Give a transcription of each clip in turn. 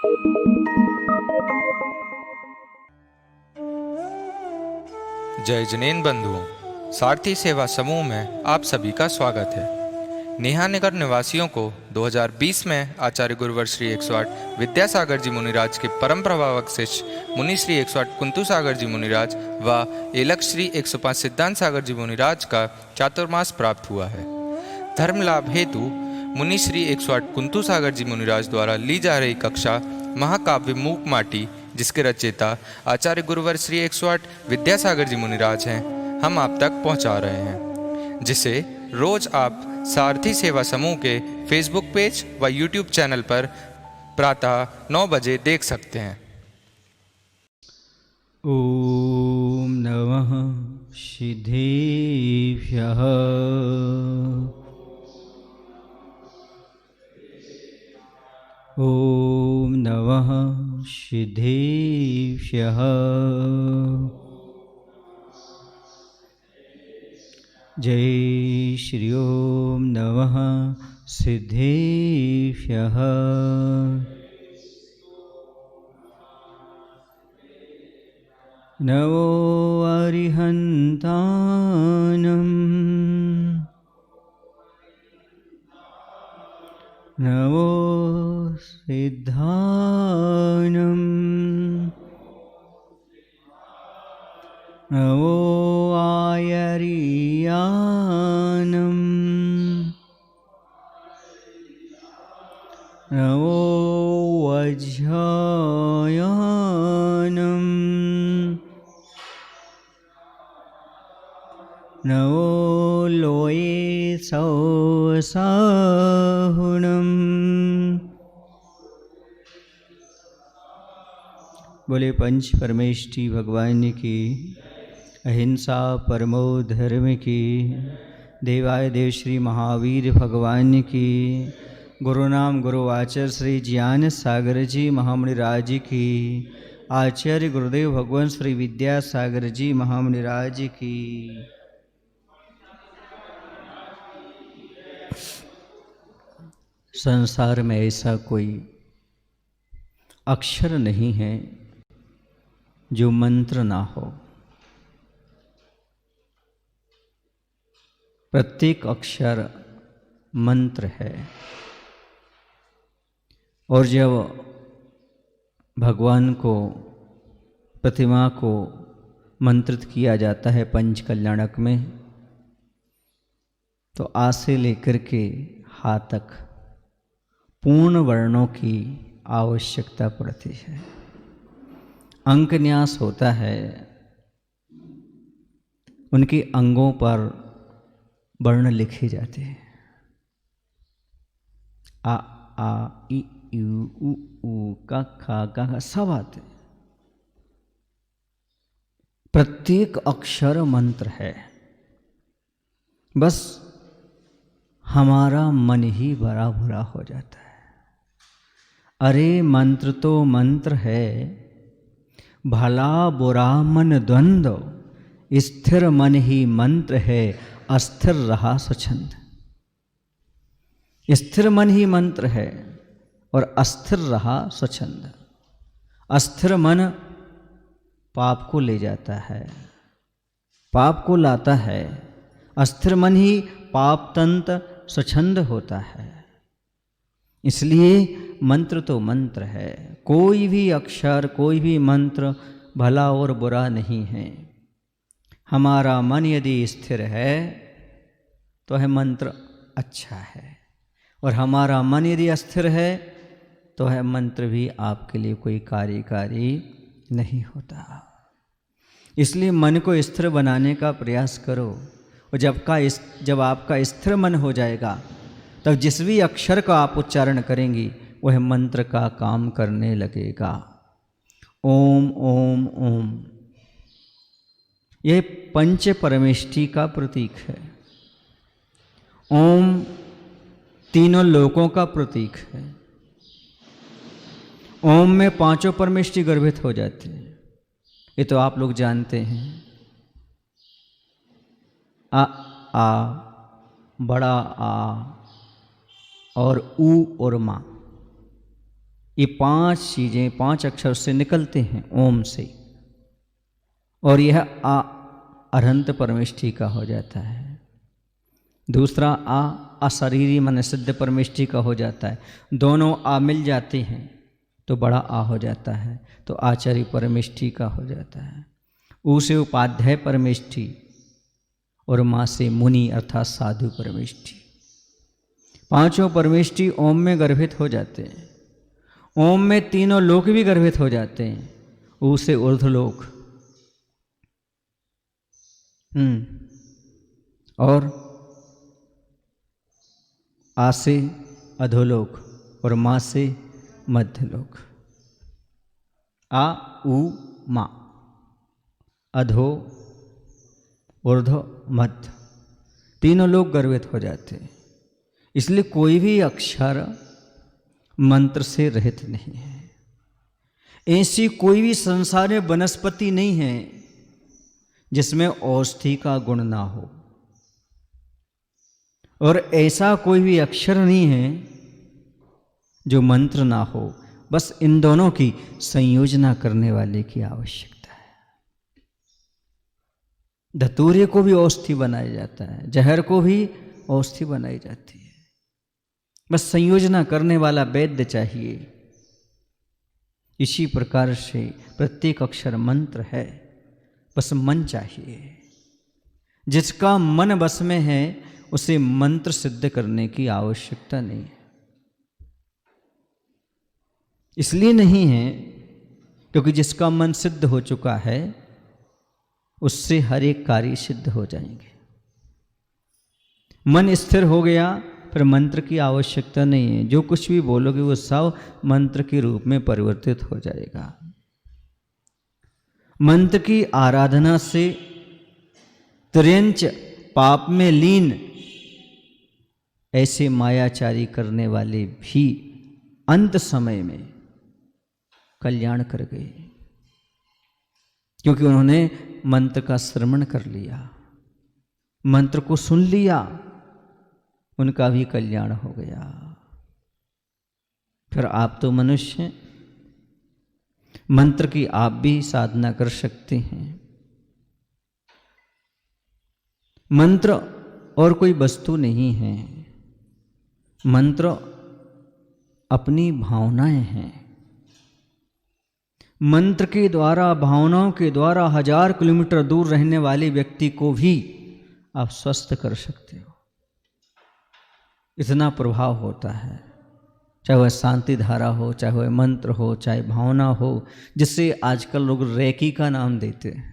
जय जनेन बंधुओं, सारथी सेवा समूह में आप सभी का स्वागत है। नेहा नगर निवासियों को 2020 में आचार्य गुरुवर श्री 108 विद्यासागर जी मुनिराज के परम प्रभावक शिष्य मुनि श्री 108 कुंतु सागर जी मुनिराज व एलक श्री 105 सिद्धांत सागर जी मुनिराज का चातुर्मास प्राप्त हुआ है। धर्म लाभ हेतु मुनि श्री 108 कुंतु सागर जी मुनिराज द्वारा ली जा रही कक्षा महाकाव्य मूक माटी, जिसके रचयिता आचार्य गुरुवर श्री 108 विद्यासागर जी मुनिराज हैं, हम आप तक पहुंचा रहे हैं, जिसे रोज आप सारथी सेवा समूह के फेसबुक पेज व यूट्यूब चैनल पर प्रातः 9 बजे देख सकते हैं। ओम नमः सिद्धेभ्यः। ओम नमः सिद्धेभ्यः। जय श्री ओम नमः सिद्धेभ्यः। नमो अरिहन्तानं नमो सिद्धानं नमो आयर्यानं नमो वज्रायानं नमो लोये सौसाहुणम्। बोले पंच परमेष्टि भगवान की, अहिंसा परमो धर्म की, देवाय देव श्री महावीर भगवान की, गुरु नाम गुरु आचार्य श्री ज्ञान सागर जी महामुनिराज की, आचार्य गुरुदेव भगवान श्री विद्यासागर जी महामुनिराज की। संसार में ऐसा कोई अक्षर नहीं है जो मंत्र ना हो। प्रत्येक अक्षर मंत्र है। और जब भगवान को, प्रतिमा को मंत्रित किया जाता है पंच कल्याणक में, तो आ से लेकर के हा तक पूर्ण वर्णों की आवश्यकता पड़ती है। अंक न्यास होता है, उनके अंगों पर वर्ण लिखे जाते हैं। आ आ इ यू उ ऊ का खा गा सब आते। प्रत्येक अक्षर मंत्र है। बस हमारा मन ही बड़ा बुरा हो जाता है। अरे मंत्र तो मंत्र है, भला बुरा मन द्वंद्व, स्थिर मन ही मंत्र है, अस्थिर रहा स्वच्छंद। स्थिर मन ही मंत्र है और अस्थिर रहा स्वच्छंद। अस्थिर मन पाप को ले जाता है, पाप को लाता है। अस्थिर मन ही पाप तंत्र स्वच्छंद होता है। इसलिए मंत्र तो मंत्र है। कोई भी अक्षर, कोई भी मंत्र भला और बुरा नहीं है। हमारा मन यदि स्थिर है तो है मंत्र अच्छा है, और हमारा मन यदि अस्थिर है तो है मंत्र भी आपके लिए कोई कार्यकारी नहीं होता। इसलिए मन को स्थिर बनाने का प्रयास करो, और जब आपका स्थिर मन हो जाएगा, तब जिस भी अक्षर का आप उच्चारण करेंगी वह मंत्र का काम करने लगेगा। ओम ओम ओम, यह पंच परमेष्टि का प्रतीक है। ओम तीनों लोकों का प्रतीक है। ओम में पांचों परमेष्टि गर्भित हो जाते हैं, ये तो आप लोग जानते हैं। आ बड़ा आ और ऊ और माँ, ये 5 चीजें 5 अक्षर से निकलते हैं ओम से, और यह आ अरहंत परमेष्ठी का हो जाता है। दूसरा आ अशरीरी मन सिद्ध परमेष्ठी का हो जाता है। दोनों आ मिल जाते हैं तो बड़ा आ हो जाता है, तो आचार्य परमेष्ठी का हो जाता है। ऊ से उपाध्याय परमेष्ठी और माँ से मुनि अर्थात साधु परमेष्ठी। 5 परमेष्ठी ओम में गर्भित हो जाते हैं। ओम में 3 लोक भी गर्भित हो जाते हैं। ऊ से ऊर्ध्वलोक, और आ से अधोलोक और माँ से मध्यलोक। आ उ मा, अधो ऊर्ध्व मध्य, 3 लोग गर्भित हो जाते हैं। इसलिए कोई भी अक्षर मंत्र से रहित नहीं है। ऐसी कोई भी संसार में वनस्पति नहीं है जिसमें औषधि का गुण ना हो, और ऐसा कोई भी अक्षर नहीं है जो मंत्र ना हो। बस इन दोनों की संयोजना करने वाले की आवश्यकता है। धतूरे को भी औषधि बनाया जाता है, जहर को भी औषधि बनाई जाती है। बस संयोजना करने वाला वैद्य चाहिए। इसी प्रकार से प्रत्येक अक्षर मंत्र है, बस मन चाहिए। जिसका मन बस में है उसे मंत्र सिद्ध करने की आवश्यकता नहीं है। इसलिए नहीं है क्योंकि जिसका मन सिद्ध हो चुका है उससे हर एक कार्य सिद्ध हो जाएंगे। मन स्थिर हो गया फिर मंत्र की आवश्यकता नहीं है। जो कुछ भी बोलोगे वो सब मंत्र के रूप में परिवर्तित हो जाएगा। मंत्र की आराधना से त्र्यंच पाप में लीन ऐसे मायाचारी करने वाले भी अंत समय में कल्याण कर गए, क्योंकि उन्होंने मंत्र का श्रवण कर लिया, मंत्र को सुन लिया, उनका भी कल्याण हो गया। फिर आप तो मनुष्य हैं, मंत्र की आप भी साधना कर सकते हैं। मंत्र और कोई वस्तु नहीं है, मंत्र अपनी भावनाएं हैं। मंत्र के द्वारा, भावनाओं के द्वारा 1000 किलोमीटर दूर रहने वाले व्यक्ति को भी आप स्वस्थ कर सकते हो। इतना प्रभाव होता है, चाहे वह शांति धारा हो, चाहे वह मंत्र हो, चाहे भावना हो, जिससे आजकल लोग रेकी का नाम देते हैं।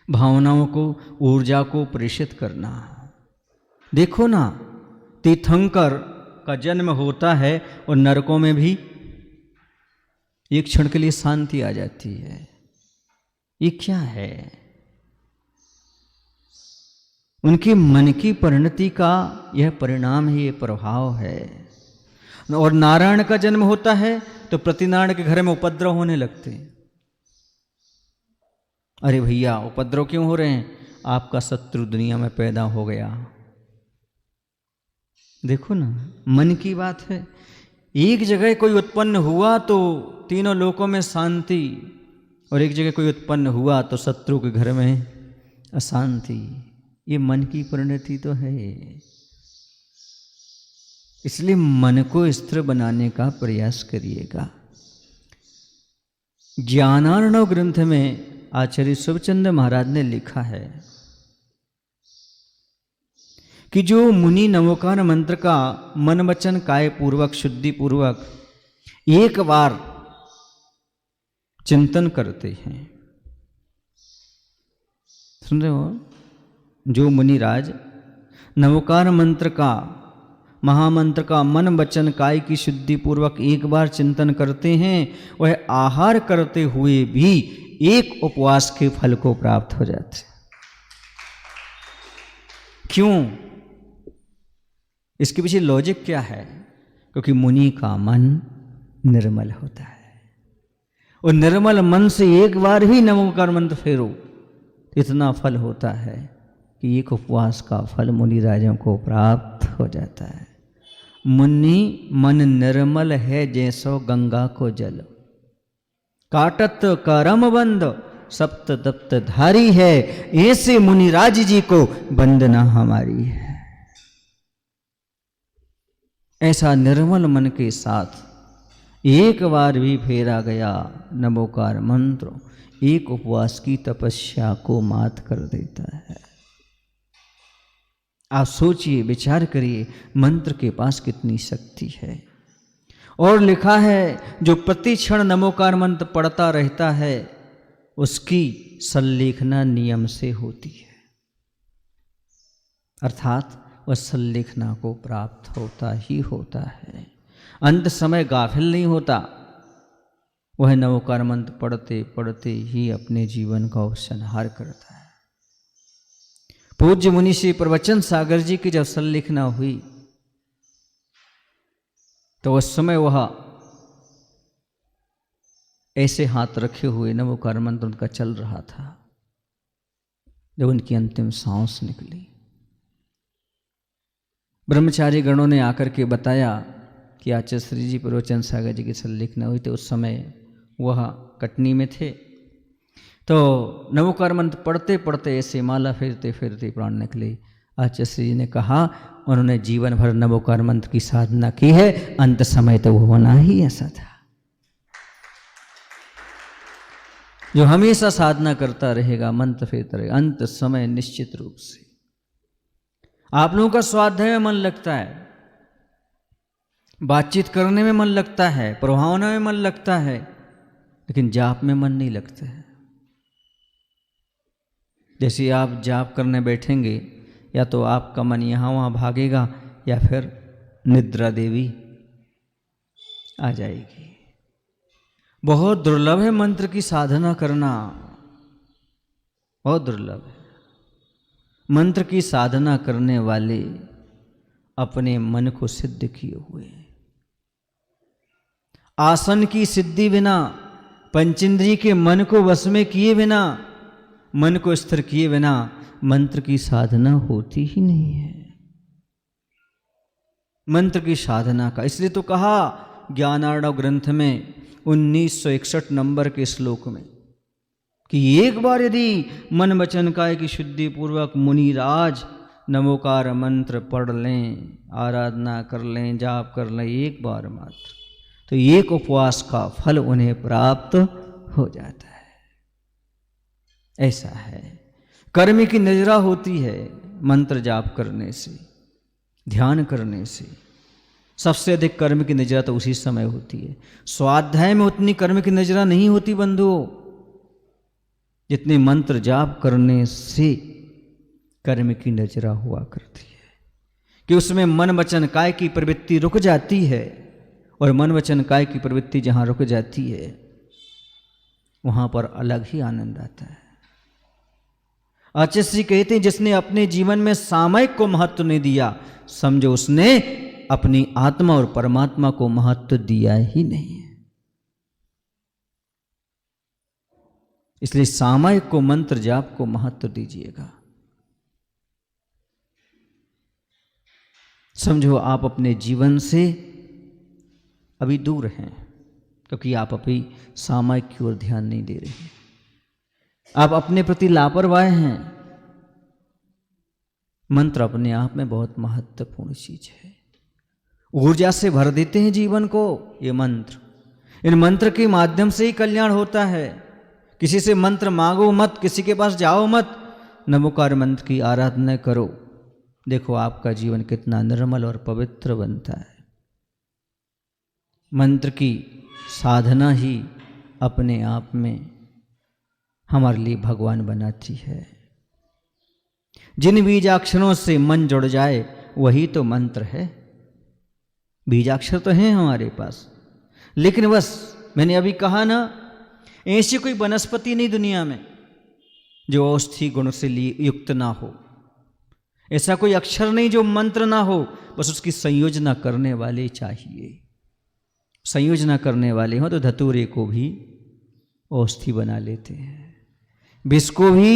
भावनाओं को, ऊर्जा को प्रेषित करना। देखो ना, तीर्थंकर का जन्म होता है और नरकों में भी एक क्षण के लिए शांति आ जाती है। ये क्या है? उनके मन की परिणति का यह परिणाम है, ये प्रभाव है। और नारायण का जन्म होता है तो प्रतिनारायण के घर में उपद्रव होने लगते हैं। अरे भैया, उपद्रव क्यों हो रहे हैं? आपका शत्रु दुनिया में पैदा हो गया। देखो ना, मन की बात है। एक जगह कोई उत्पन्न हुआ तो 3 लोकों में शांति, और एक जगह कोई उत्पन्न हुआ तो शत्रु के घर में अशांति। ये मन की परिणति तो है। इसलिए मन को स्थिर बनाने का प्रयास करिएगा। ज्ञानार्णव ग्रंथ में आचार्य शिवचंद्र महाराज ने लिखा है कि जो मुनि नवोकार मंत्र का मन वचन काय पूर्वक, शुद्धि पूर्वक एक बार चिंतन करते हैं, सुन रहे हो? जो मुनिराज नवोकार मंत्र का, महामंत्र का मन वचन काय की शुद्धि पूर्वक एक बार चिंतन करते हैं, वह आहार करते हुए भी एक उपवास के फल को प्राप्त हो जाते। क्यों? इसके पीछे लॉजिक क्या है? क्योंकि मुनि का मन निर्मल होता है, और निर्मल मन से एक बार भी नमोकार मंत्र फेरो, इतना फल होता है कि एक उपवास का फल मुनि राजों को प्राप्त हो जाता है। मुनि मन निर्मल है जैसो गंगा को जल, काटत करम बंद सप्त दप्त धारी है, ऐसे मुनिराज जी को वंदना हमारी है। ऐसा निर्मल मन के साथ एक बार भी फेरा गया नमोकार मंत्र, एक उपवास की तपस्या को मात कर देता है। आप सोचिए, विचार करिए, मंत्र के पास कितनी शक्ति है। और लिखा है जो प्रति क्षण नमोकार मंत्र पढ़ता रहता है उसकी संलेखना नियम से होती है, अर्थात वह संलेखना को प्राप्त होता ही होता है, अंत समय गाफिल नहीं होता। वह नमोकार मंत्र पढ़ते पढ़ते ही अपने जीवन का उपसंहार करता है। पूज्य मुनि श्री प्रवचन सागर जी की जब संलेखना हुई तो उस समय वह ऐसे हाथ रखे हुए नमोकार मंत्र उनका चल रहा था। जब उनकी अंतिम सांस निकली, ब्रह्मचारी गणों ने आकर के बताया कि आचार्य श्री जी प्रवचन सागर जी की संलेखना हुई। तो उस समय वह कटनी में थे, तो नमोकार मंत्र पढ़ते पढ़ते ऐसे माला फेरते फेरते प्राण निकले। आचार्य श्री जी ने कहा उन्होंने जीवन भर नमोकार मंत्र की साधना की है, अंत समय तो वो होना ही ऐसा था। जो हमेशा साधना करता रहेगा, मंत्र फेरता रहेगा, अंत समय निश्चित रूप से। आप लोगों का स्वाध्याय में मन लगता है, बातचीत करने में मन लगता है, प्रभावना में मन लगता है, लेकिन जाप में मन नहीं लगता है। जैसे आप जाप करने बैठेंगे, या तो आपका मन यहाँ वहाँ भागेगा या फिर निद्रा देवी आ जाएगी। बहुत दुर्लभ है मंत्र की साधना करना, बहुत दुर्लभ है। मंत्र की साधना करने वाले अपने मन को सिद्ध किए हुए, आसन की सिद्धि बिना, पंचेंद्रिय के मन को वश में किए बिना, मन को स्थिर किए बिना मंत्र की साधना होती ही नहीं है। मंत्र की साधना का इसलिए तो कहा ज्ञानार्णव ग्रंथ में 1961 नंबर के श्लोक में कि एक बार यदि मन वचन काय की शुद्धि पूर्वक मुनिराज नमोकार मंत्र पढ़ लें, आराधना कर लें, जाप कर लें एक बार मात्र, तो एक उपवास का फल उन्हें प्राप्त हो जाता है। ऐसा है, कर्म की नजरा होती है मंत्र जाप करने से, ध्यान करने से। सबसे अधिक कर्म की नजरा तो उसी समय होती है। स्वाध्याय में उतनी कर्म की नजरा नहीं होती बंधुओं, जितने मंत्र जाप करने से कर्म की नजरा हुआ करती है। कि उसमें मन वचन काय की प्रवृत्ति रुक जाती है, और मन वचन काय की प्रवृत्ति जहाँ रुक जाती है वहाँ पर अलग ही आनंद आता है। आचार्य श्री कहते हैं जिसने अपने जीवन में सामयिक को महत्व नहीं दिया, समझो उसने अपनी आत्मा और परमात्मा को महत्व दिया ही नहीं है। इसलिए सामयिक को, मंत्र जाप को महत्व दीजिएगा। समझो आप अपने जीवन से अभी दूर हैं, क्योंकि आप अभी सामयिक की ओर ध्यान नहीं दे रहे हैं, आप अपने प्रति लापरवाह हैं। मंत्र अपने आप में बहुत महत्वपूर्ण चीज है, ऊर्जा से भर देते हैं जीवन को ये मंत्र। इन मंत्र के माध्यम से ही कल्याण होता है। किसी से मंत्र मांगो मत, किसी के पास जाओ मत, नमोकार मंत्र की आराधना करो, देखो आपका जीवन कितना निर्मल और पवित्र बनता है। मंत्र की साधना ही अपने आप में हमारे लिए भगवान बनाती है। जिन बीजाक्षरों से मन जुड़ जाए वही तो मंत्र है। बीजाक्षर तो हैं हमारे पास, लेकिन बस मैंने अभी कहा ना, ऐसी कोई वनस्पति नहीं दुनिया में जो औषधि गुण से युक्त ना हो, ऐसा कोई अक्षर नहीं जो मंत्र ना हो, बस उसकी संयोजना करने वाले चाहिए। संयोजना करने वाले हों तो धतूरे को भी औषधि बना लेते हैं, विष को भी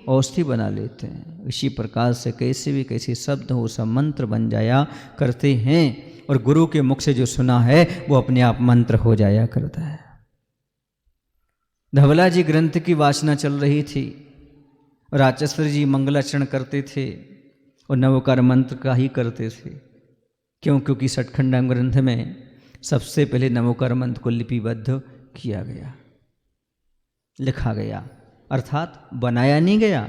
औषधि बना लेते हैं। इसी प्रकार से कैसे भी कैसे शब्द हो सब मंत्र बन जाया करते हैं। और गुरु के मुख से जो सुना है वो अपने आप मंत्र हो जाया करता है। धवला जी ग्रंथ की वासना चल रही थी और आचार्य जी मंगलाचरण करते थे और नवकार मंत्र का ही करते थे। क्यों? क्योंकि सठखंडा ग्रंथ में सबसे पहले नवकार मंत्र को लिपिबद्ध किया गया, लिखा गया, अर्थात बनाया नहीं गया।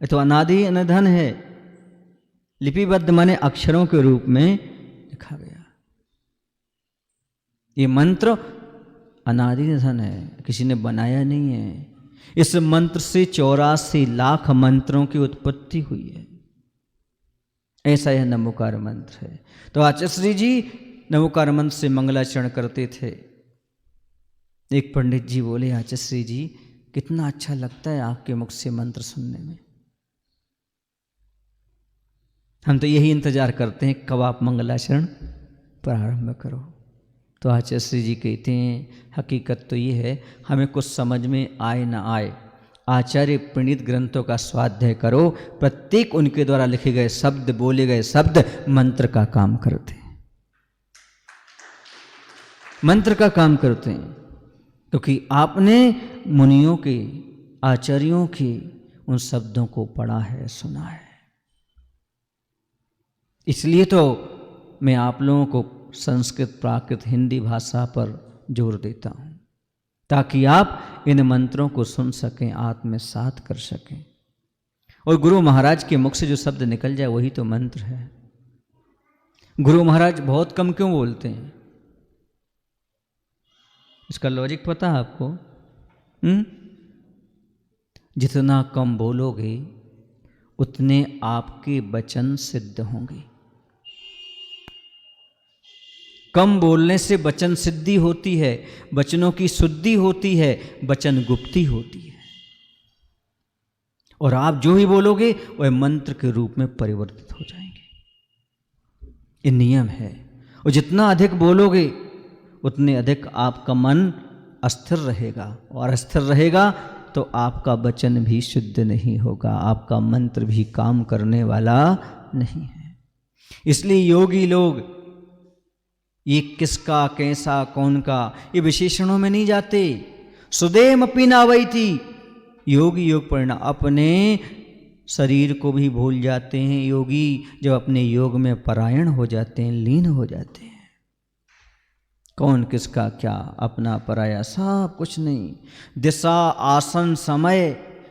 ये तो अनादि अनधन है, लिपिबद्ध माने अक्षरों के रूप में लिखा गया। ये मंत्र अनादि निधन है, किसी ने बनाया नहीं है। इस मंत्र से 84 लाख मंत्रों की उत्पत्ति हुई है। ऐसा यह नमोकार मंत्र है। तो आचार्य जी नमोकार मंत्र से मंगलाचरण करते थे। एक पंडित जी बोले, आचार्य जी कितना अच्छा लगता है आपके मुख से मंत्र सुनने में, हम तो यही इंतजार करते हैं कब आप मंगलाचरण प्रारंभ करो। तो आचार्य जी कहते हैं हकीकत तो ये है, हमें कुछ समझ में आए ना आए, आचार्य प्रणीत ग्रंथों का स्वाध्याय करो। प्रत्येक उनके द्वारा लिखे गए शब्द, बोले गए शब्द मंत्र का काम करते हैं, मंत्र का काम करते हैं। क्योंकि आपने मुनियों के, आचार्यों के उन शब्दों को पढ़ा है, सुना है। इसलिए तो मैं आप लोगों को संस्कृत, प्राकृत, हिंदी भाषा पर जोर देता हूँ, ताकि आप इन मंत्रों को सुन सकें, आत्मसात कर सकें। और गुरु महाराज के मुख से जो शब्द निकल जाए वही तो मंत्र है। गुरु महाराज बहुत कम क्यों बोलते हैं? इसका लॉजिक पता है आपको? जितना कम बोलोगे उतने आपके वचन सिद्ध होंगे। कम बोलने से वचन सिद्धि होती है, वचनों की शुद्धि होती है, वचन गुप्ति होती है। और आप जो भी बोलोगे वह मंत्र के रूप में परिवर्तित हो जाएंगे। ये नियम है। और जितना अधिक बोलोगे उतने अधिक आपका मन अस्थिर रहेगा, और अस्थिर रहेगा तो आपका वचन भी शुद्ध नहीं होगा, आपका मंत्र भी काम करने वाला नहीं है। इसलिए योगी लोग ये किसका, कैसा, कौन का, ये विशेषणों में नहीं जाते। सुदेम अपनी नावई थी, योगी योग परिणाम, अपने शरीर को भी भूल जाते हैं योगी जब अपने योग में परायण हो जाते हैं, लीन हो जाते हैं। कौन किसका क्या, अपना पराया, सब कुछ नहीं। दिशा, आसन, समय,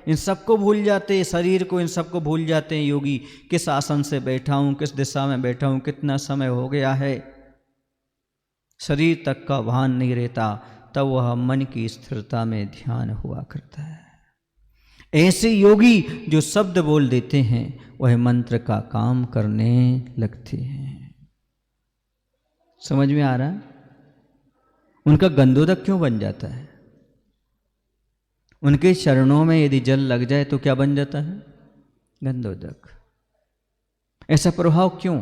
इन सबको भूल जाते हैं, शरीर को, इन सबको भूल जाते हैं योगी। किस आसन से बैठा हूँ, किस दिशा में बैठा हूँ, कितना समय हो गया है, शरीर तक का भान नहीं रहता। तब वह मन की स्थिरता में ध्यान हुआ करता है। ऐसे योगी जो शब्द बोल देते हैं वह मंत्र का काम करने लगते हैं। समझ में आ रहा है? उनका गंधोदक क्यों बन जाता है? उनके चरणों में यदि जल लग जाए तो क्या बन जाता है? गंधोदक। ऐसा प्रभाव क्यों?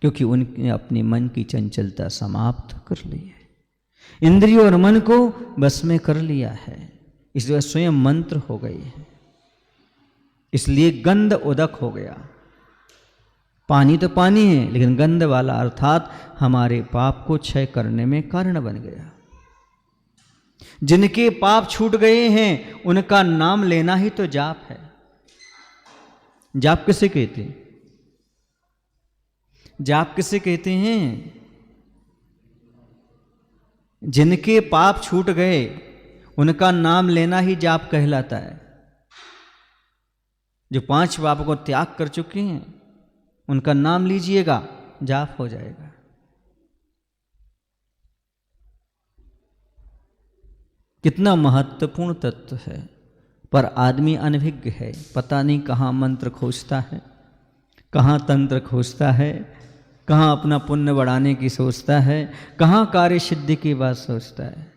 क्योंकि उनने अपने मन की चंचलता समाप्त कर ली है, इंद्रियों और मन को बस में कर लिया है, इसलिए स्वयं मंत्र हो गई है। इसलिए गंध उदक हो गया। पानी तो पानी है, लेकिन गंध वाला, अर्थात हमारे पाप को क्षय करने में कारण बन गया। जिनके पाप छूट गए हैं उनका नाम लेना ही तो जाप है। जाप किसे कहते हैं? जाप किसे कहते हैं? जिनके पाप छूट गए उनका नाम लेना ही जाप कहलाता है। जो 5 पाप को त्याग कर चुके हैं उनका नाम लीजिएगा, जाप हो जाएगा। कितना महत्वपूर्ण तत्व है। पर आदमी अनभिज्ञ है, पता नहीं कहाँ मंत्र खोजता है, कहाँ तंत्र खोजता है, कहाँ अपना पुण्य बढ़ाने की सोचता है, कहाँ कार्य सिद्धि की बात सोचता है।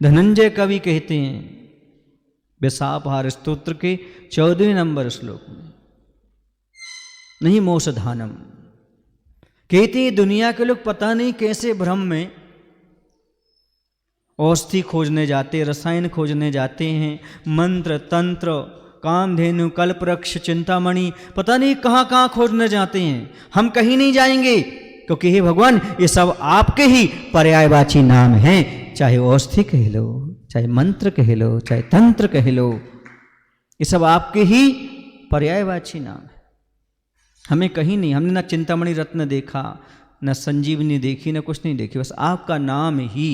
धनंजय कवि कहते हैं विशापहार स्तोत्र के 14वें नंबर श्लोक में, नहीं मोषधानम, कहते दुनिया के लोग पता नहीं कैसे भ्रम में औषधि खोजने जाते, रसायन खोजने जाते हैं, मंत्र तंत्र कामधेनु, कल्पवृक्ष, चिंतामणि, पता नहीं कहाँ कहाँ खोजने जाते हैं। हम कहीं नहीं जाएंगे, क्योंकि हे भगवान ये सब आपके ही पर्यायवाची नाम हैं। चाहे औषधि कह लो, चाहे मंत्र कह लो, चाहे तंत्र कह लो, ये सब आपके ही पर्यायवाची नाम है। हमें कहीं नहीं, हमने ना चिंतामणि रत्न देखा, न संजीवनी देखी, न कुछ नहीं देखी, बस आपका नाम ही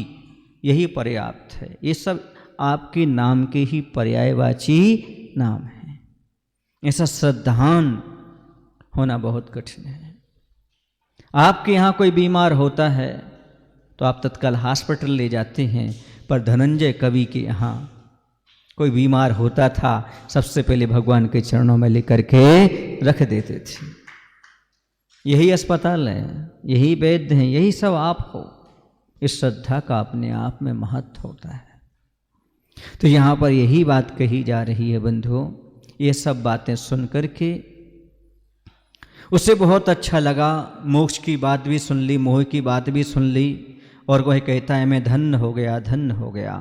यही पर्याप्त है। ये सब आपके नाम के ही पर्यायवाची नाम है। ऐसा श्रद्धान होना बहुत कठिन है। आपके यहाँ कोई बीमार होता है तो आप तत्काल हॉस्पिटल ले जाते हैं, पर धनंजय कवि के यहाँ कोई बीमार होता था, सबसे पहले भगवान के चरणों में लेकर के रख देते थे। यही अस्पताल है, यही वैद्य हैं, यही सब आप हो। इस श्रद्धा का अपने आप में महत्व होता है। तो यहाँ पर यही बात कही जा रही है बंधुओं। ये सब बातें सुन करके उसे बहुत अच्छा लगा। मोक्ष की बात भी सुन ली, मोह की बात भी सुन ली, और वह कहता है मैं धन्य हो गया, धन्य हो गया।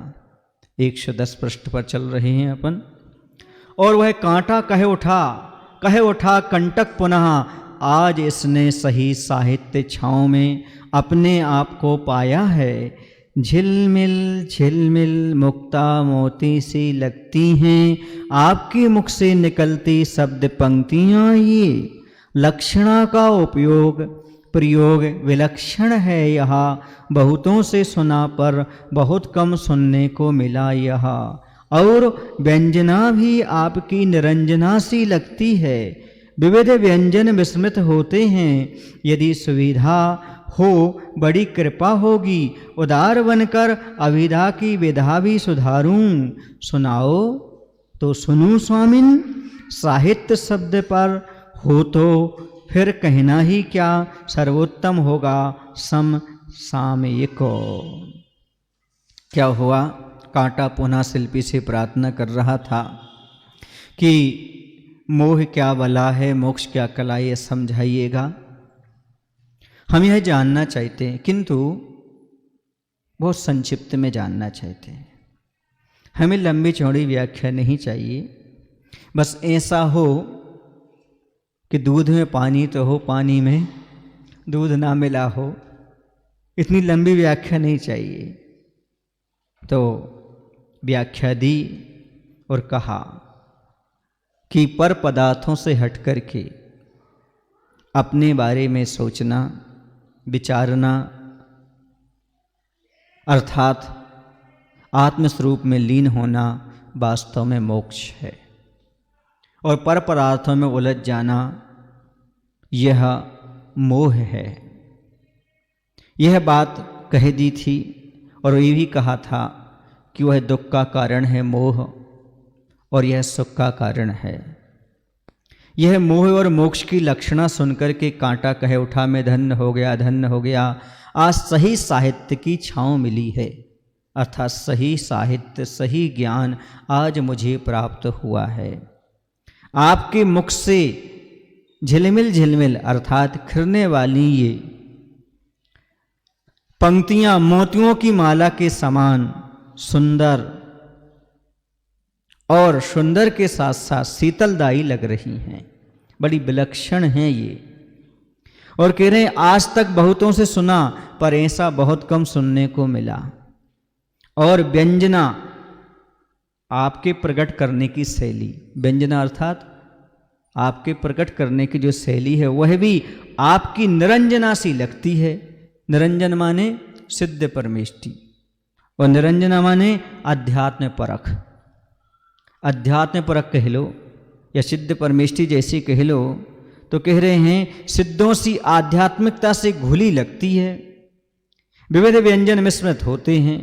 110 पृष्ठ पर चल रहे हैं अपन। और वह कांटा कहे उठा कंटक पुनः, आज इसने सही साहित्य छाँव में अपने आप को पाया है। झिलमिल झिलमिल मुक्ता मोती सी लगती हैं आपके मुख से निकलती शब्द पंक्तियाँ। ये लक्षणा का प्रयोग विलक्षण है। यहाँ बहुतों से सुना पर बहुत कम सुनने को मिला यह। और व्यंजना भी आपकी निरंजना सी लगती है। विविध व्यंजन विस्मृत होते हैं। यदि सुविधा हो बड़ी कृपा होगी, उदार बनकर अविधा की विधा भी सुधारूं। सुनाओ तो सुनूं स्वामिन, साहित्य शब्द पर हो तो फिर कहना ही क्या, सर्वोत्तम होगा समसामयिको। क्या हुआ? कांटा पुनः शिल्पी से प्रार्थना कर रहा था कि मोह क्या बला है, मोक्ष क्या कला, ये समझाइएगा। हम यह जानना चाहते हैं, किंतु बहुत संक्षिप्त में जानना चाहते हैं। हमें लंबी चौड़ी व्याख्या नहीं चाहिए। बस ऐसा हो कि दूध में पानी तो हो, पानी में दूध ना मिला हो, इतनी लंबी व्याख्या नहीं चाहिए। तो व्याख्या दी और कहा कि पर पदार्थों से हट करके अपने बारे में सोचना, विचारना, अर्थात आत्मस्वरूप में लीन होना वास्तव में मोक्ष है। और पर पदार्थों में उलझ जाना यह मोह है। यह बात कह दी थी। और ये भी कहा था कि वह दुख का कारण है मोह, और यह सुख का कारण है। यह मोह और मोक्ष की लक्षणा सुनकर के कांटा कहे उठा मैं धन्य हो गया, धन्य हो गया। आज सही साहित्य की छाँव मिली है, अर्थात सही साहित्य, सही ज्ञान आज मुझे प्राप्त हुआ है। आपके मुख से झिलमिल झिलमिल अर्थात खिलने वाली ये पंक्तियां मोतियों की माला के समान सुंदर, और सुंदर के साथ साथ शीतलदायी लग रही हैं, बड़ी विलक्षण हैं ये। और कह रहे हैं आज तक बहुतों से सुना, पर ऐसा बहुत कम सुनने को मिला। और व्यंजना आपके प्रकट करने की शैली, व्यंजना अर्थात आपके प्रकट करने की जो शैली है वह भी आपकी निरंजना सी लगती है। निरंजन माने सिद्ध परमेष्टि, और निरंजना माने अध्यात्म परख। अध्यात्म परख कह लो या सिद्ध परमेष्टि जैसी कह लो, तो कह रहे हैं सिद्धों सी आध्यात्मिकता से घुली लगती है। विविध व्यंजन मिश्रित होते हैं।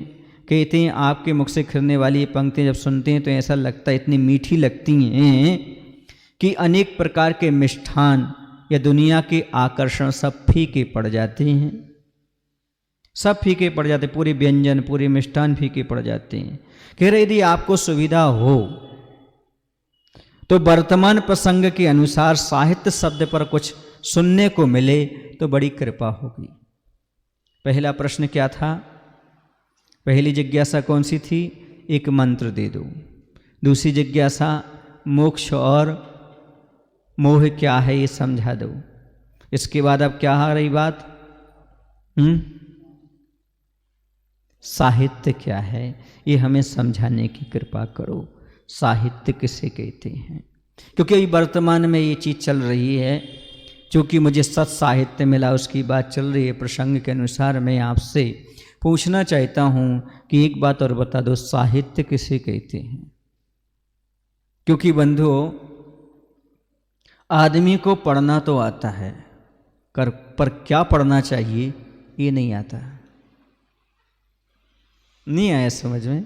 कहते हैं आपके मुख से खिलने वाली ये पंक्तियां जब सुनते हैं तो ऐसा लगता है, इतनी मीठी लगती हैं कि अनेक प्रकार के मिष्ठान या दुनिया के आकर्षण सब फीके पड़ जाते हैं। सब फीके पड़ जाते, पूरे व्यंजन, पूरे मिष्ठान फीके पड़ जाते हैं। कह रहे यदि आपको सुविधा हो तो वर्तमान प्रसंग के अनुसार साहित्य शब्द पर कुछ सुनने को मिले तो बड़ी कृपा होगी। पहला प्रश्न क्या था? पहली जिज्ञासा कौन सी थी? एक मंत्र दे दो। दूसरी जिज्ञासा मोक्ष और मोह क्या है ये समझा दो। इसके बाद अब क्या आ रही बात? साहित्य क्या है ये हमें समझाने की कृपा करो। साहित्य किसे कहते हैं? क्योंकि अभी वर्तमान में ये चीज़ चल रही है, क्योंकि मुझे सत साहित्य मिला उसकी बात चल रही है। प्रसंग के अनुसार मैं आपसे पूछना चाहता हूँ कि एक बात और बता दो, साहित्य किसे कहते हैं? क्योंकि बंधुओं, आदमी को पढ़ना तो आता है, पर क्या पढ़ना चाहिए ये नहीं आता। नहीं आया समझ में?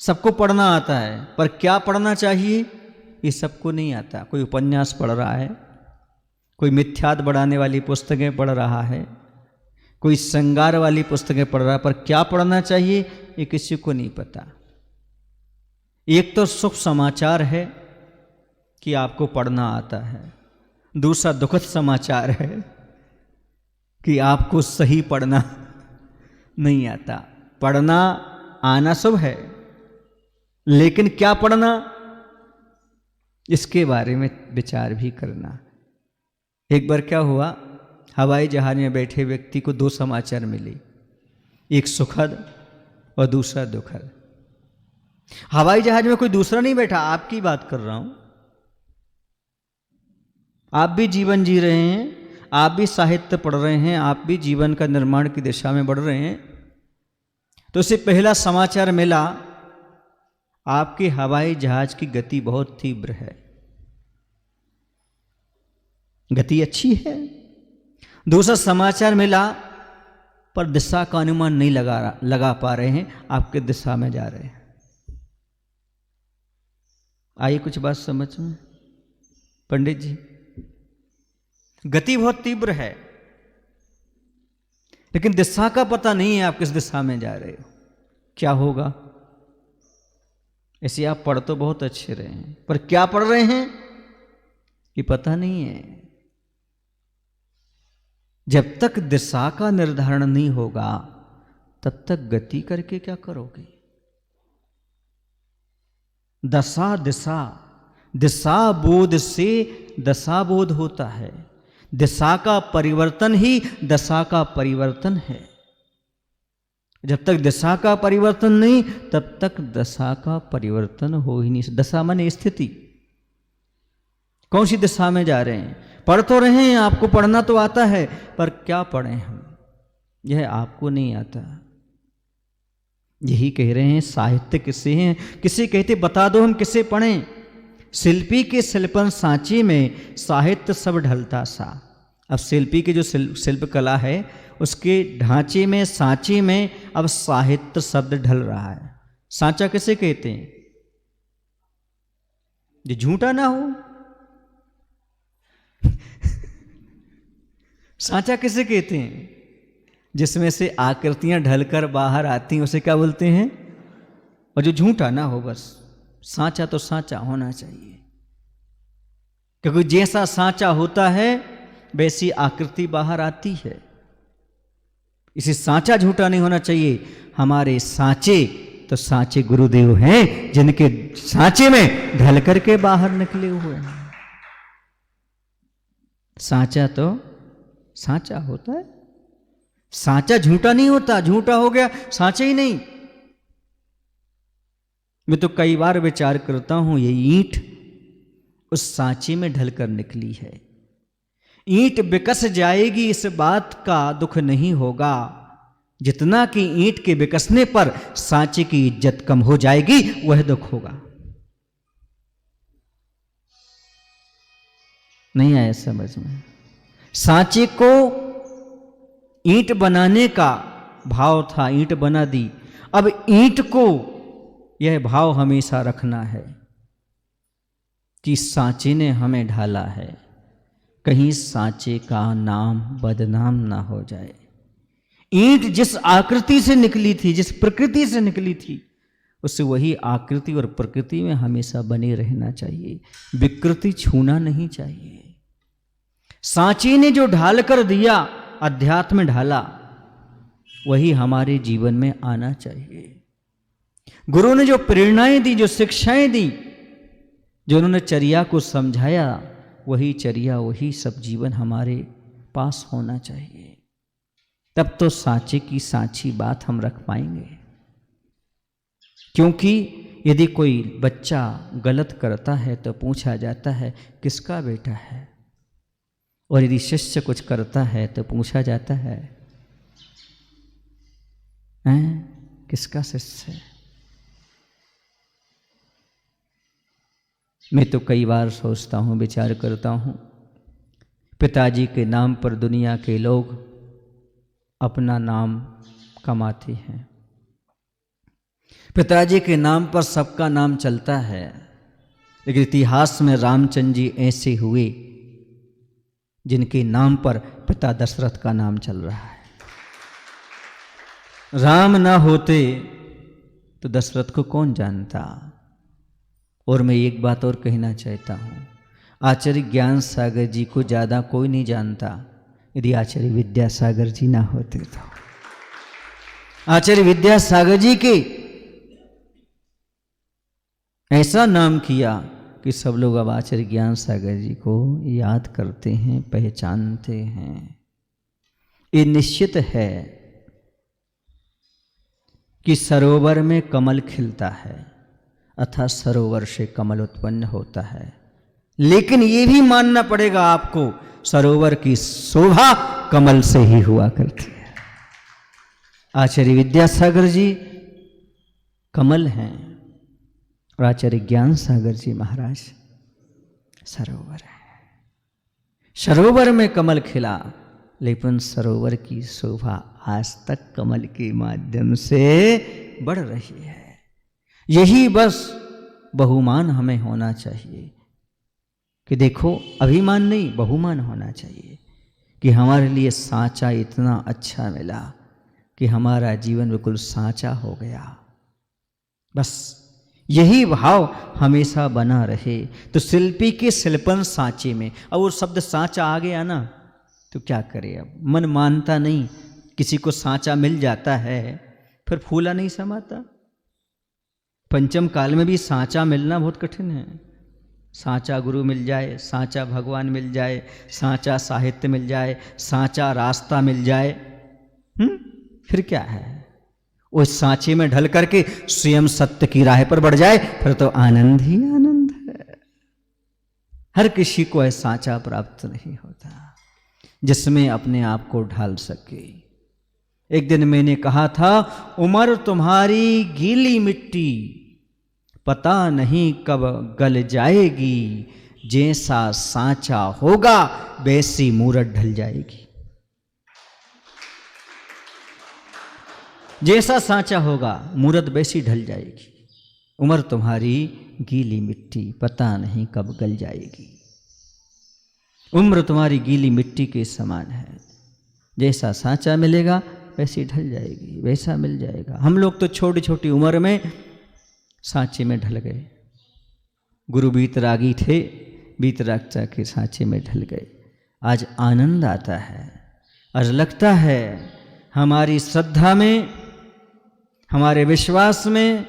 सबको पढ़ना आता है, पर क्या पढ़ना चाहिए ये सबको नहीं आता। कोई उपन्यास पढ़ रहा है, कोई मिथ्यात बढ़ाने वाली पुस्तकें पढ़ रहा है, कोई श्रृंगार वाली पुस्तकें पढ़ रहा है, पर क्या पढ़ना चाहिए ये किसी को नहीं पता। एक तो शुभ समाचार है कि आपको पढ़ना आता है, दूसरा दुखद समाचार है कि आपको सही पढ़ना नहीं आता। पढ़ना आना शुभ है, लेकिन क्या पढ़ना इसके बारे में विचार भी करना। एक बार क्या हुआ, हवाई जहाज में बैठे व्यक्ति को दो समाचार मिले, एक सुखद और दूसरा दुखद। हवाई जहाज में कोई दूसरा नहीं बैठा, आपकी बात कर रहा हूं। आप भी जीवन जी रहे हैं, आप भी साहित्य पढ़ रहे हैं, आप भी जीवन का निर्माण की दिशा में बढ़ रहे हैं। तो उसे पहला समाचार मिला, आपके हवाई जहाज की गति बहुत तीव्र है, गति अच्छी है। दूसरा समाचार मिला, पर दिशा का अनुमान नहीं लगा पा रहे हैं, आपके दिशा में जा रहे हैं। आइए कुछ बात समझ में पंडित जी। गति बहुत तीव्र है, लेकिन दिशा का पता नहीं है, आप किस दिशा में जा रहे हो, क्या होगा। ऐसे आप पढ़ तो बहुत अच्छे रहे हैं, पर क्या पढ़ रहे हैं ये पता नहीं है। जब तक दिशा का निर्धारण नहीं होगा, तब तक गति करके क्या करोगे। दशा दिशा, दिशा बोध से दशा बोध होता है। दिशा का परिवर्तन ही दशा का परिवर्तन है। जब तक दिशा का परिवर्तन नहीं, तब तक दशा का परिवर्तन हो ही नहीं। दशा माने स्थिति, कौन सी दिशा में जा रहे हैं। पढ़ तो रहे हैं, आपको पढ़ना तो आता है, पर क्या पढ़ें हम, यह आपको नहीं आता। यही कह रहे हैं साहित्य किसे हैं, किसे कहते, बता दो हम किसे पढ़ें। शिल्पी के शिल्पन सांचे में साहित्य सब ढलता सा। अब शिल्पी की जो शिल्प कला है, उसके ढांचे में, सांचे में अब साहित्य शब्द ढल रहा है। सांचा किसे कहते हैं? जो झूठा ना हो। सांचा किसे कहते हैं? जिसमें से आकृतियां ढलकर बाहर आती हैं, उसे क्या बोलते हैं? और जो झूठा ना हो, बस सांचा तो सांचा होना चाहिए, क्योंकि जैसा सांचा होता है वैसी आकृति बाहर आती है। इसे सांचा झूठा नहीं होना चाहिए। हमारे सांचे तो सांचे गुरुदेव हैं, जिनके सांचे में ढल करके बाहर निकले हुए हैं। सांचा तो सांचा होता है, सांचा झूठा नहीं होता। झूठा हो गया सांचा ही नहीं। मैं तो कई बार विचार करता हूं, ये ईंट उस सांचे में ढलकर निकली है। ईंट बिकस जाएगी इस बात का दुख नहीं होगा, जितना कि ईंट के बिकसने पर सांचे की इज्जत कम हो जाएगी, वह दुख होगा। नहीं आया समझ में? सांचे को ईंट बनाने का भाव था, ईंट बना दी। अब ईंट को यह भाव हमेशा रखना है कि सांचे ने हमें ढाला है, कहीं सांचे का नाम बदनाम ना हो जाए। ईंट जिस आकृति से निकली थी, जिस प्रकृति से निकली थी, उससे वही आकृति और प्रकृति में हमेशा बने रहना चाहिए, विकृति छूना नहीं चाहिए। सांचे ने जो ढाल कर दिया, अध्यात्म ढाला, वही हमारे जीवन में आना चाहिए। गुरु ने जो प्रेरणाएं दी, जो शिक्षाएं दी, जो उन्होंने चर्या को समझाया, वही चर्या वही सब जीवन हमारे पास होना चाहिए। तब तो साँचे की साँची बात हम रख पाएंगे। क्योंकि यदि कोई बच्चा गलत करता है तो पूछा जाता है किसका बेटा है, और यदि शिष्य कुछ करता है तो पूछा जाता है किसका शिष्य है। मैं तो कई बार सोचता हूँ, विचार करता हूँ, पिताजी के नाम पर दुनिया के लोग अपना नाम कमाते हैं, पिताजी के नाम पर सबका नाम चलता है, लेकिन इतिहास में रामचंद्र जी ऐसे हुए जिनके नाम पर पिता दशरथ का नाम चल रहा है। राम ना होते तो दशरथ को कौन जानता। और मैं एक बात और कहना चाहता हूँ, आचार्य ज्ञान सागर जी को ज़्यादा कोई नहीं जानता, यदि आचार्य विद्यासागर जी ना होते तो। आचार्य विद्यासागर जी के ऐसा नाम किया कि सब लोग अब आचार्य ज्ञान सागर जी को याद करते हैं, पहचानते हैं। ये निश्चित है कि सरोवर में कमल खिलता है, अर्थात सरोवर से कमल उत्पन्न होता है, लेकिन ये भी मानना पड़ेगा आपको, सरोवर की शोभा कमल से ही हुआ करती है। आचार्य विद्यासागर जी कमल हैं और आचार्य ज्ञान सागर जी महाराज सरोवर है। सरोवर में कमल खिला, लेकिन सरोवर की शोभा आज तक कमल के माध्यम से बढ़ रही है। यही बस बहुमान हमें होना चाहिए कि देखो, अभिमान नहीं, बहुमान होना चाहिए कि हमारे लिए साँचा इतना अच्छा मिला कि हमारा जीवन बिल्कुल साँचा हो गया। बस यही भाव हमेशा बना रहे। तो शिल्पी के शिल्पन साँचे में, अब वो शब्द साँचा आ गया ना तो क्या करे, अब मन मानता नहीं। किसी को साँचा मिल जाता है फिर फूला नहीं समाता। पंचम काल में भी साँचा मिलना बहुत कठिन है। साँचा गुरु मिल जाए, साँचा भगवान मिल जाए, साँचा साहित्य मिल जाए, साँचा रास्ता मिल जाए, फिर क्या है। उस साँचे में ढल करके स्वयं सत्य की राह पर बढ़ जाए, फिर तो आनंद ही आनंद है। हर किसी को ऐसा साँचा प्राप्त नहीं होता जिसमें अपने आप को ढाल सके। एक दिन मैंने कहा था, उम्र तुम्हारी गीली मिट्टी, पता नहीं कब गल जाएगी, जैसा साँचा होगा वैसी मूरत ढल जाएगी। जैसा साँचा होगा मूरत वैसी ढल जाएगी। उम्र तुम्हारी गीली मिट्टी, पता नहीं कब गल जाएगी। उम्र तुम्हारी गीली मिट्टी के समान है, जैसा साँचा मिलेगा वैसी ढल जाएगी, वैसा मिल जाएगा। हम लोग तो छोटी छोटी उम्र में साँचे में ढल गए। गुरु बीतरागी थे, बीतरागता के साँचे में ढल गए। आज आनंद आता है, आज लगता है हमारी श्रद्धा में, हमारे विश्वास में,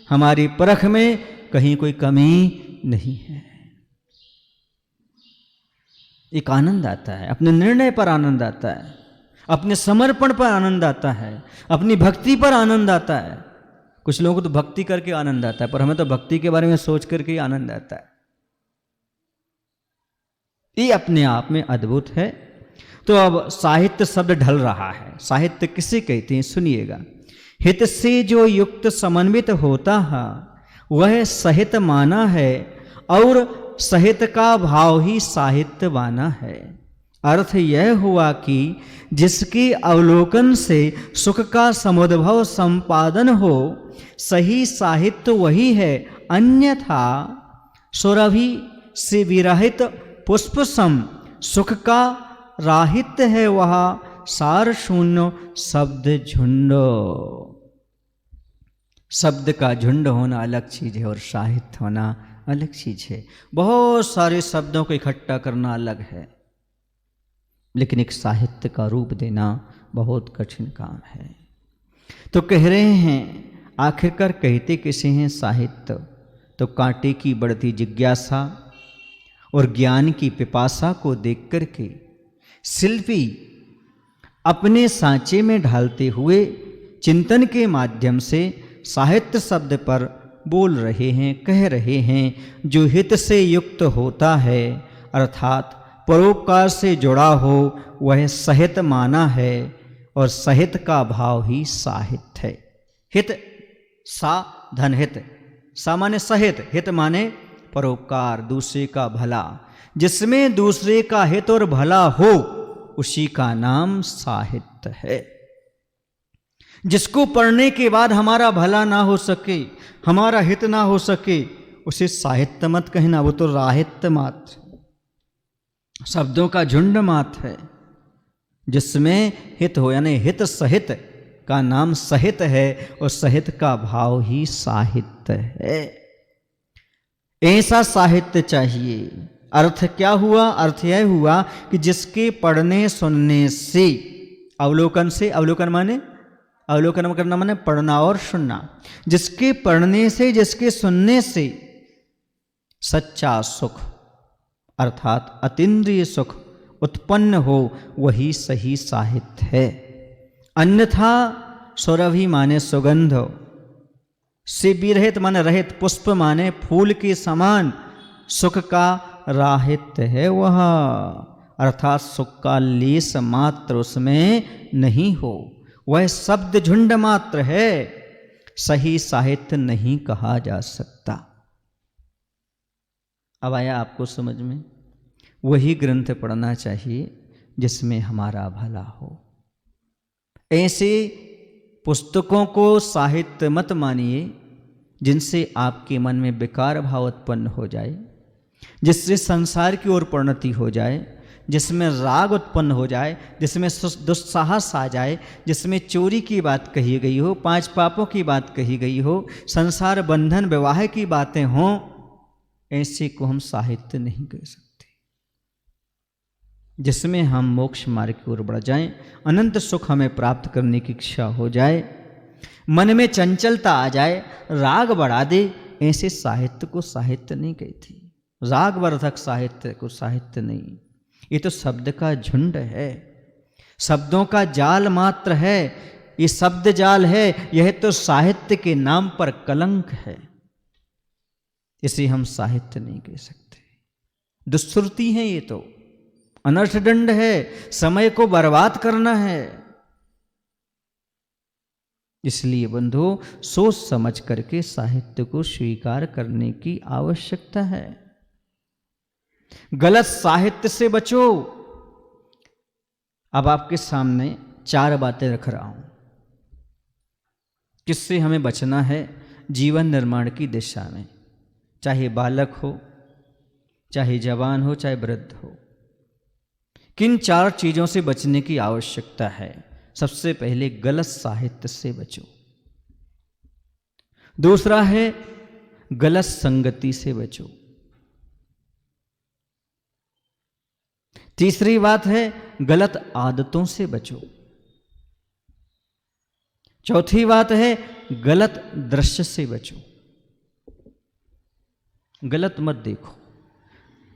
हमारी परख में कहीं कोई कमी नहीं है। एक आनंद आता है, अपने निर्णय पर आनंद आता है, अपने समर्पण पर आनंद आता है, अपनी भक्ति पर आनंद आता है। कुछ लोगों को तो भक्ति करके आनंद आता है, पर हमें तो भक्ति के बारे में सोच करके ही आनंद आता है। ये अपने आप में अद्भुत है। तो अब साहित्य शब्द ढल रहा है। साहित्य किसे कहते हैं, सुनिएगा। हित से जो युक्त समन्वित होता है वह सहित माना है, और सहित का भाव ही साहित्य माना है। अर्थ यह हुआ कि जिसके अवलोकन से सुख का समुद्भव संपादन हो, सही साहित्य वही है। अन्यथा सुरभि से विरहित पुष्प सम सुख का राहित्य है वह सार शून्य शब्द झुंड। शब्द का झुंड होना अलग चीज है और साहित्य होना अलग चीज है। बहुत सारे शब्दों को इकट्ठा करना अलग है, लेकिन एक साहित्य का रूप देना बहुत कठिन काम है। तो कह रहे हैं, आखिरकार कहते किसे हैं साहित्य, तो कांटे की बढ़ती जिज्ञासा और ज्ञान की पिपासा को देख करके शिल्पी अपने सांचे में ढालते हुए चिंतन के माध्यम से साहित्य शब्द पर बोल रहे हैं, कह रहे हैं। जो हित से युक्त होता है अर्थात परोपकार से जुड़ा हो वह सहित माना है, और सहित का भाव ही साहित्य है। हित सा धन हित, सा माने सहित, हित माने परोपकार, दूसरे का भला। जिसमें दूसरे का हित और भला हो उसी का नाम साहित्य है। जिसको पढ़ने के बाद हमारा भला ना हो सके, हमारा हित ना हो सके, उसे साहित्य मत कहना, वो तो राहित्य मात्र, शब्दों का झुंड मात्र है। जिसमें हित हो यानी हित सहित का नाम सहित है, और सहित का भाव ही साहित्य है। ऐसा साहित्य चाहिए। अर्थ क्या हुआ? अर्थ यह हुआ कि जिसके पढ़ने सुनने से, अवलोकन से, अवलोकन माने अवलोकन करना माने पढ़ना और सुनना, जिसके पढ़ने से, जिसके सुनने से सच्चा सुख अर्थात अतीन्द्रिय सुख उत्पन्न हो, वही सही साहित्य है। अन्यथा सुरभि माने सुगंध, से विरहित माने रहित, पुष्प माने फूल के समान सुख का राहित्य है वह, अर्थात सुख का लेस मात्र उसमें नहीं हो, वह शब्द झुंड मात्र है, सही साहित्य नहीं कहा जा सकता। अब आया आपको समझ में? वही ग्रंथ पढ़ना चाहिए जिसमें हमारा भला हो। ऐसे पुस्तकों को साहित्य मत मानिए जिनसे आपके मन में विकार भाव उत्पन्न हो जाए, जिससे संसार की ओर परिणति हो जाए, जिसमें राग उत्पन्न हो जाए, जिसमें दुस्साहस आ जाए, जिसमें चोरी की बात कही गई हो, 5 पापों की बात कही गई हो, संसार बंधन विवाह की बातें हों, ऐसे को हम साहित्य नहीं कह सकते। जिसमें हम मोक्ष मार्ग की ओर बढ़ जाएं, अनंत सुख हमें प्राप्त करने की इच्छा हो जाए, मन में चंचलता आ जाए, राग बढ़ा दे, ऐसे साहित्य को साहित्य नहीं कहती। रागवर्धक साहित्य को साहित्य नहीं, ये तो शब्द का झुंड है, शब्दों का जाल मात्र है, ये शब्द जाल है, यह तो साहित्य के नाम पर कलंक है, इसे हम साहित्य नहीं कह सकते। दुष्श्रुति है, ये तो अनर्थदंड है, समय को बर्बाद करना है। इसलिए बंधु सोच समझ करके साहित्य को स्वीकार करने की आवश्यकता है। गलत साहित्य से बचो। अब आपके सामने 4 बातें रख रहा हूं, किससे हमें बचना है जीवन निर्माण की दिशा में, चाहे बालक हो, चाहे जवान हो, चाहे वृद्ध हो। किन 4 चीजों से बचने की आवश्यकता है? सबसे पहले गलत साहित्य से बचो। दूसरा है गलत संगति से बचो। तीसरी बात है गलत आदतों से बचो। चौथी बात है गलत दृश्य से बचो। गलत मत देखो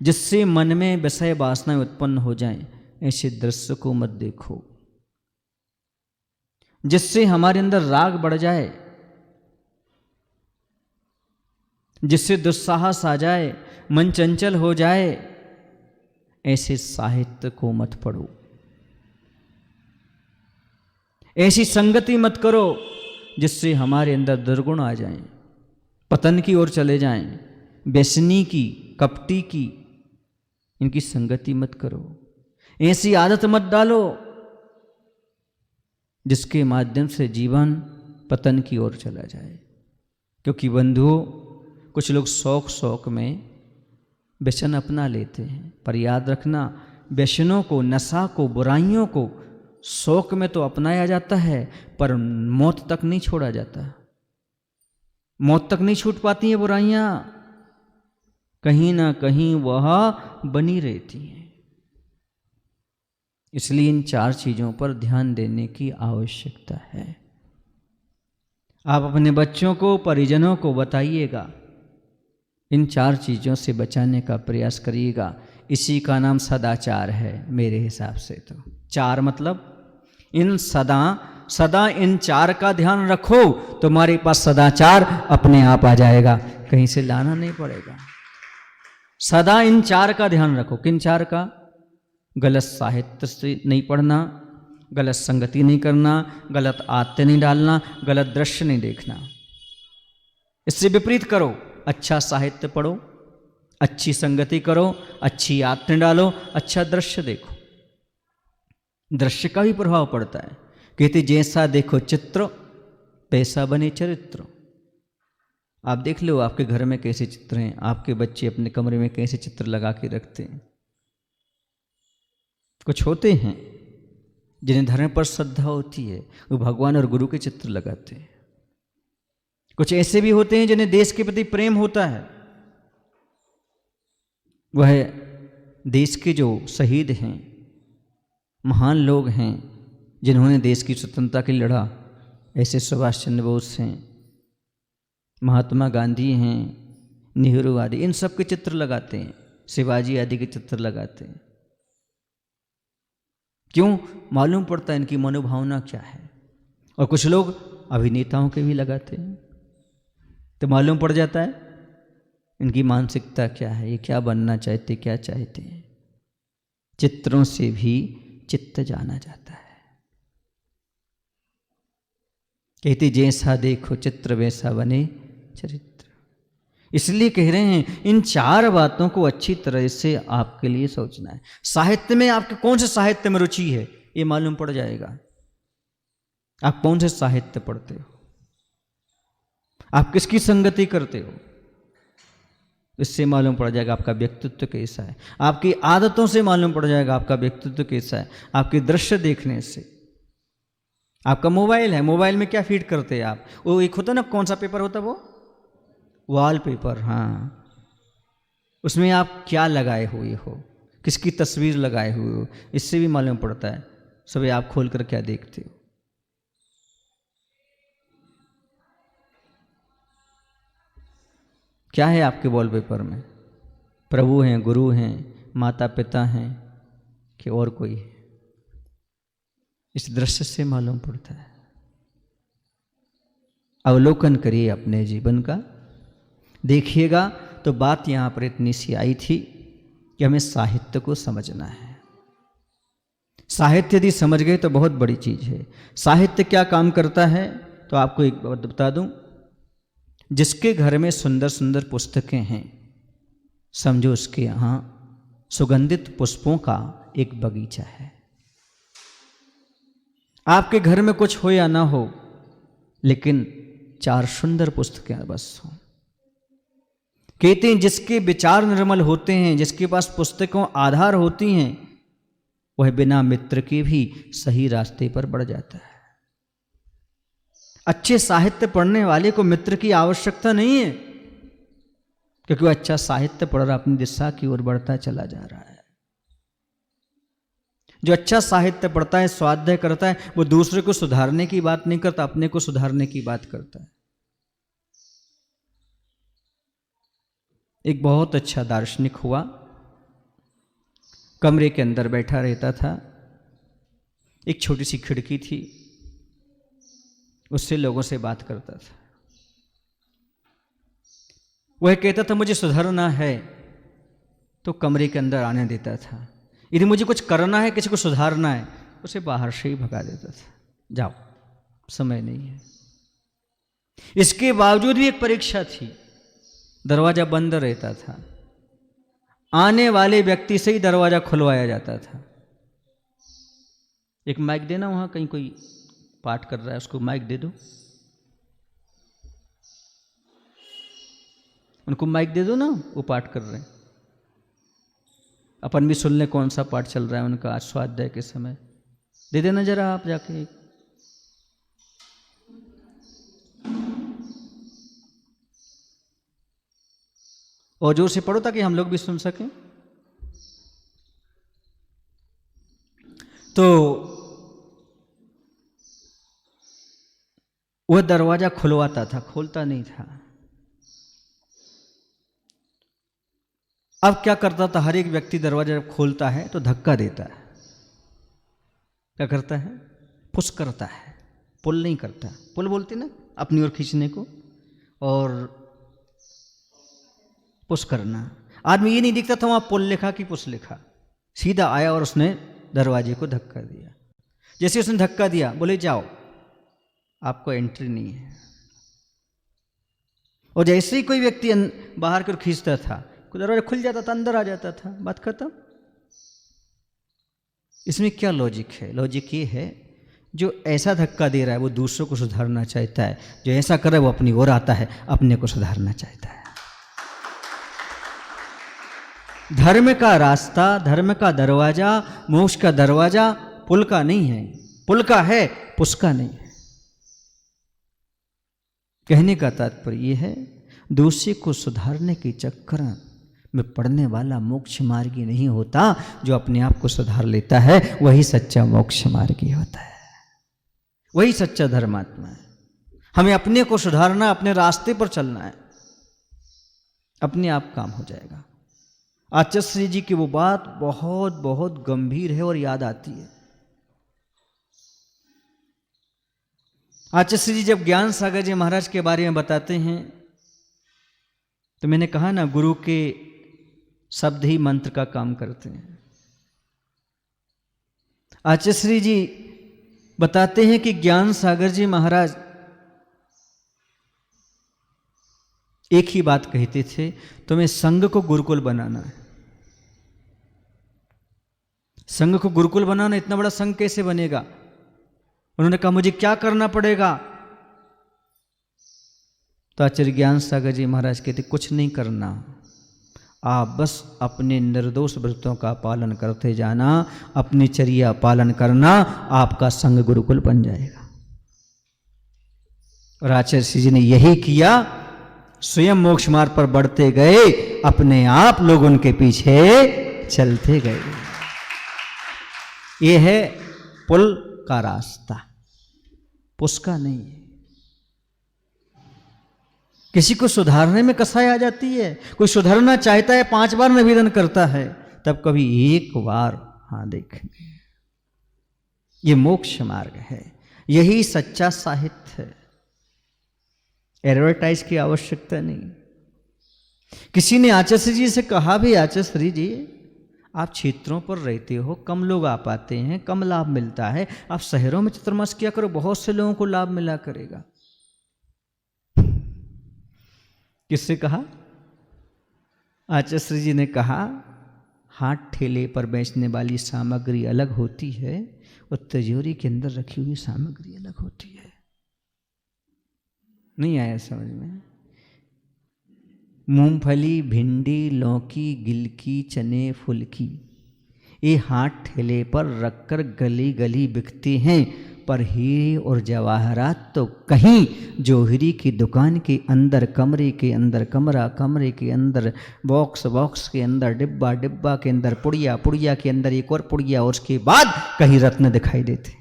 जिससे मन में विषय वासनाएं उत्पन्न हो जाएं, ऐसे दृश्य को मत देखो। जिससे हमारे अंदर राग बढ़ जाए, जिससे दुस्साहस आ जाए, मन चंचल हो जाए, ऐसे साहित्य को मत पढ़ो। ऐसी संगति मत करो जिससे हमारे अंदर दुर्गुण आ जाएं, पतन की ओर चले जाएं, व्यसनी की, कपटी की, इनकी संगति मत करो। ऐसी आदत मत डालो जिसके माध्यम से जीवन पतन की ओर चला जाए। क्योंकि बंधुओं, कुछ लोग शौक में व्यसन अपना लेते हैं, पर याद रखना, व्यसनों को, नशा को, बुराइयों को शौक में तो अपनाया जाता है, पर मौत तक नहीं छोड़ा जाता। मौत तक नहीं छूट पाती हैं बुराइयां, कहीं ना कहीं वह बनी रहती हैं। इसलिए इन 4 चीजों पर ध्यान देने की आवश्यकता है। आप अपने बच्चों को, परिजनों को बताइएगा इन 4 चीज़ों से बचाने का प्रयास करिएगा। इसी का नाम सदाचार है मेरे हिसाब से। तो 4 मतलब इन सदा इन 4 का ध्यान रखो, तुम्हारे पास सदाचार अपने आप आ जाएगा, कहीं से लाना नहीं पड़ेगा। सदा इन 4 का ध्यान रखो। किन 4 का? गलत साहित्य से नहीं पढ़ना, गलत संगति नहीं करना, गलत आदतें नहीं डालना, गलत दृश्य नहीं देखना। इससे विपरीत करो, अच्छा साहित्य पढ़ो, अच्छी संगति करो, अच्छी आदतें डालो, अच्छा दृश्य देखो। दृश्य का भी प्रभाव पड़ता है। कहते जैसा देखो चित्र वैसा बने चरित्र। आप देख लो आपके घर में कैसे चित्र हैं, आपके बच्चे अपने कमरे में कैसे चित्र लगा के रखते हैं। कुछ होते हैं जिन्हें धर्म पर श्रद्धा होती है, वो भगवान और गुरु के चित्र लगाते हैं। कुछ ऐसे भी होते हैं जिन्हें देश के प्रति प्रेम होता है, वह देश के जो शहीद हैं, महान लोग हैं जिन्होंने देश की स्वतंत्रता के लिए लड़ा, ऐसे सुभाष चंद्र बोस हैं, महात्मा गांधी हैं, नेहरू आदि, इन सब के चित्र लगाते हैं, शिवाजी आदि के चित्र लगाते हैं। क्यों? मालूम पड़ता है इनकी मनोभावना क्या है। और कुछ लोग अभिनेताओं के भी लगाते हैं, तो मालूम पड़ जाता है इनकी मानसिकता क्या है, ये क्या बनना चाहते, क्या चाहते हैं। चित्रों से भी चित्त जाना जाता है। कहते जैसा देखो चित्र वैसा बने चरित्र। इसलिए कह रहे हैं इन 4 बातों को अच्छी तरह से आपके लिए सोचना है। साहित्य में आपके कौन से साहित्य में रुचि है ये मालूम पड़ जाएगा। आप कौन से साहित्य पढ़ते हो, आप किसकी संगति करते हो, इससे मालूम पड़ जाएगा आपका व्यक्तित्व कैसा है। आपकी आदतों से मालूम पड़ जाएगा आपका व्यक्तित्व कैसा है। आपके दृश्य देखने से। आपका मोबाइल है, मोबाइल में क्या फीड करते हैं आप? वो एक होता ना, कौन सा पेपर होता है वो? वॉलपेपर। हाँ, उसमें आप क्या लगाए हुए हो, किसकी तस्वीर लगाए हुए हो, इससे भी मालूम पड़ता है सुबह आप खोल कर क्या देखते हो। क्या है आपके वॉलपेपर में? प्रभु हैं, गुरु हैं, माता पिता हैं कि और कोई है? इस दृश्य से मालूम पड़ता है। अवलोकन करिए अपने जीवन का, देखिएगा तो बात यहाँ पर इतनी सी आई थी कि हमें साहित्य को समझना है। साहित्य यदि समझ गए तो बहुत बड़ी चीज़ है। साहित्य क्या काम करता है तो आपको एक बात बता दूं, जिसके घर में सुंदर सुंदर पुस्तकें हैं, समझो उसके यहाँ सुगंधित पुष्पों का एक बगीचा है। आपके घर में कुछ हो या ना हो, लेकिन 4 सुंदर पुस्तकें बस हों। कहते हैं जिसके विचार निर्मल होते हैं, जिसके पास पुस्तकों आधार होती हैं, वह बिना मित्र के भी सही रास्ते पर बढ़ जाता है। अच्छे साहित्य पढ़ने वाले को मित्र की आवश्यकता नहीं है, क्योंकि वह अच्छा साहित्य पढ़ रहा अपनी दिशा की ओर बढ़ता चला जा रहा है। जो अच्छा साहित्य पढ़ता है, स्वाध्याय करता है, वो दूसरे को सुधारने की बात नहीं करता, अपने को सुधारने की बात करता है। एक बहुत अच्छा दार्शनिक हुआ, कमरे के अंदर बैठा रहता था, एक छोटी सी खिड़की थी, उससे लोगों से बात करता था। वह कहता था मुझे सुधरना है, तो कमरे के अंदर आने देता था। यदि मुझे कुछ करना है, किसी को सुधारना है, उसे बाहर से ही भगा देता था, जाओ समय नहीं है। इसके बावजूद भी एक परीक्षा थी, दरवाजा बंद रहता था, आने वाले व्यक्ति से ही दरवाजा खुलवाया जाता था। एक माइक देना, वहां कहीं कोई पाठ कर रहा है, उसको माइक दे दो, उनको माइक दे दो ना, वो पाठ कर रहे हैं। अपन भी सुन लें कौन सा पाठ चल रहा है उनका आज स्वाध्याय के समय। दे देना जरा आप जाके। और जोर से पढ़ो ताकि हम लोग भी सुन सकें। तो वह दरवाजा खुलवाता था, खोलता नहीं था। अब क्या करता था, हर एक व्यक्ति दरवाजा जब खोलता है तो धक्का देता है। क्या करता है? पुश करता है, पुल नहीं करता। पुल बोलते ना अपनी ओर खींचने को, और पुश करना। आदमी ये नहीं दिखता था वहां पुल लिखा कि पुश लिखा, सीधा आया और उसने दरवाजे को धक्का दिया। जैसे उसने धक्का दिया, बोले जाओ, आपको एंट्री नहीं है। और जैसे ही कोई व्यक्ति बाहर की ओर खींचता था, दरवाजा खुल जाता था, अंदर आ जाता था, बात खत्म। इसमें क्या लॉजिक है? लॉजिक ये है, जो ऐसा धक्का दे रहा है वो दूसरों को सुधारना चाहता है, जो ऐसा कर रहा है वो अपनी ओर आता है, अपने को सुधारना चाहता है। धर्म का रास्ता, धर्म का दरवाजा, मोक्ष का दरवाजा पुल का नहीं है। पुल का है, पुश का नहीं है। कहने का तात्पर्य यह है, दूसरे को सुधारने के चक्कर में पड़ने वाला मोक्ष मार्गी नहीं होता। जो अपने आप को सुधार लेता है वही सच्चा मोक्ष मार्गी होता है, वही सच्चा धर्मात्मा है। हमें अपने को सुधारना, अपने रास्ते पर चलना है, अपने आप काम हो जाएगा। आचार्य श्री जी की वो बात बहुत बहुत गंभीर है और याद आती है। आचार्य श्री जी जब ज्ञान सागर जी महाराज के बारे में बताते हैं तो मैंने कहा ना, गुरु के शब्द ही मंत्र का काम करते हैं। आचार्य श्री जी बताते हैं कि ज्ञान सागर जी महाराज एक ही बात कहते थे, तुम्हें संघ को गुरुकुल बनाना है। संघ को गुरुकुल बनाना, इतना बड़ा संघ कैसे बनेगा? उन्होंने कहा मुझे क्या करना पड़ेगा? तो आचार्य ज्ञान सागर जी महाराज कहते कुछ नहीं करना, आप बस अपने निर्दोष व्रतों का पालन करते जाना, अपनी चर्या पालन करना, आपका संघ गुरुकुल बन जाएगा। और आचार्य श्री जी ने यही किया, स्वयं मोक्ष मार्ग पर बढ़ते गए, अपने आप लोग उनके पीछे चलते गए। ये है पुल का रास्ता, पुश का नहीं है। किसी को सुधारने में कसाई आ जाती है। कोई सुधरना चाहता है, 5 बार निवेदन करता है, तब कभी एक बार हाँ देखेंगे। ये मोक्ष मार्ग है, यही सच्चा साहित्य है। एडवर्टाइज की आवश्यकता नहीं। किसी ने आचार्य श्री जी से कहा भी, आचार्य श्री जी आप क्षेत्रों पर रहते हो, कम लोग आ पाते हैं, कम लाभ मिलता है, आप शहरों में चतुर्मास किया करो, बहुत से लोगों को लाभ मिला करेगा। किससे कहा? आचार्य श्री जी ने कहा, हाथ ठेले पर बेचने वाली सामग्री अलग होती है और तिजोरी के अंदर रखी हुई सामग्री अलग होती है। नहीं आया समझ में? मूंगफली, भिंडी, लौकी, गिलकी, चने, फुलकी, ये हाथ ठेले पर रखकर गली गली बिकते हैं, पर हीरे और जवाहरात तो कहीं जोहरी की दुकान के अंदर, कमरे के अंदर कमरा, कमरे के अंदर बॉक्स, बॉक्स के अंदर डिब्बा, डिब्बा के अंदर पुड़िया, पुड़िया के अंदर एक और पुड़िया, और उसके बाद कहीं रत्न दिखाई देते।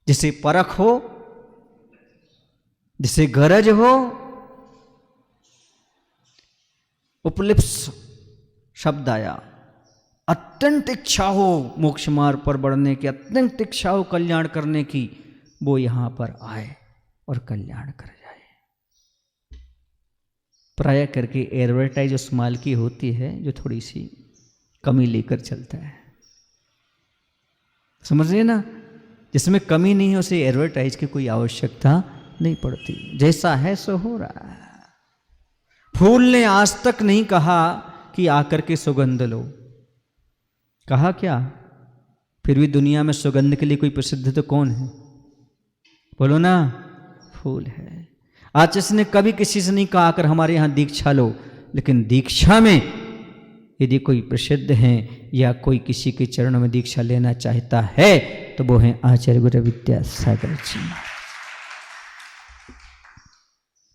जिसे परख हो, जिसे गरज हो, उपलिप्स शब्द आया, अत्यंत इच्छा हो मोक्ष मार्ग पर बढ़ने की, अत्यंत इच्छा हो कल्याण करने की, वो यहां पर आए और कल्याण कर जाए। प्राय करके एडवर्टाइज उस माल की होती है जो थोड़ी सी कमी लेकर चलता है। समझ रहे ना? जिसमें कमी नहीं है उसे एडवर्टाइज की कोई आवश्यकता नहीं पड़ती। जैसा है सो हो रहा है। फूल ने आज तक नहीं कहा कि आकर के सुगंध लो। कहा क्या? फिर भी दुनिया में सुगंध के लिए कोई प्रसिद्ध तो कौन है? बोलो ना, फूल है। आचार्य ने कभी किसी से नहीं कहा आकर हमारे यहां दीक्षा लो, लेकिन दीक्षा में यदि कोई प्रसिद्ध हैं या कोई किसी के चरणों में दीक्षा लेना चाहता है तो वो हैं आचार्य गुरु विद्यासागर जी।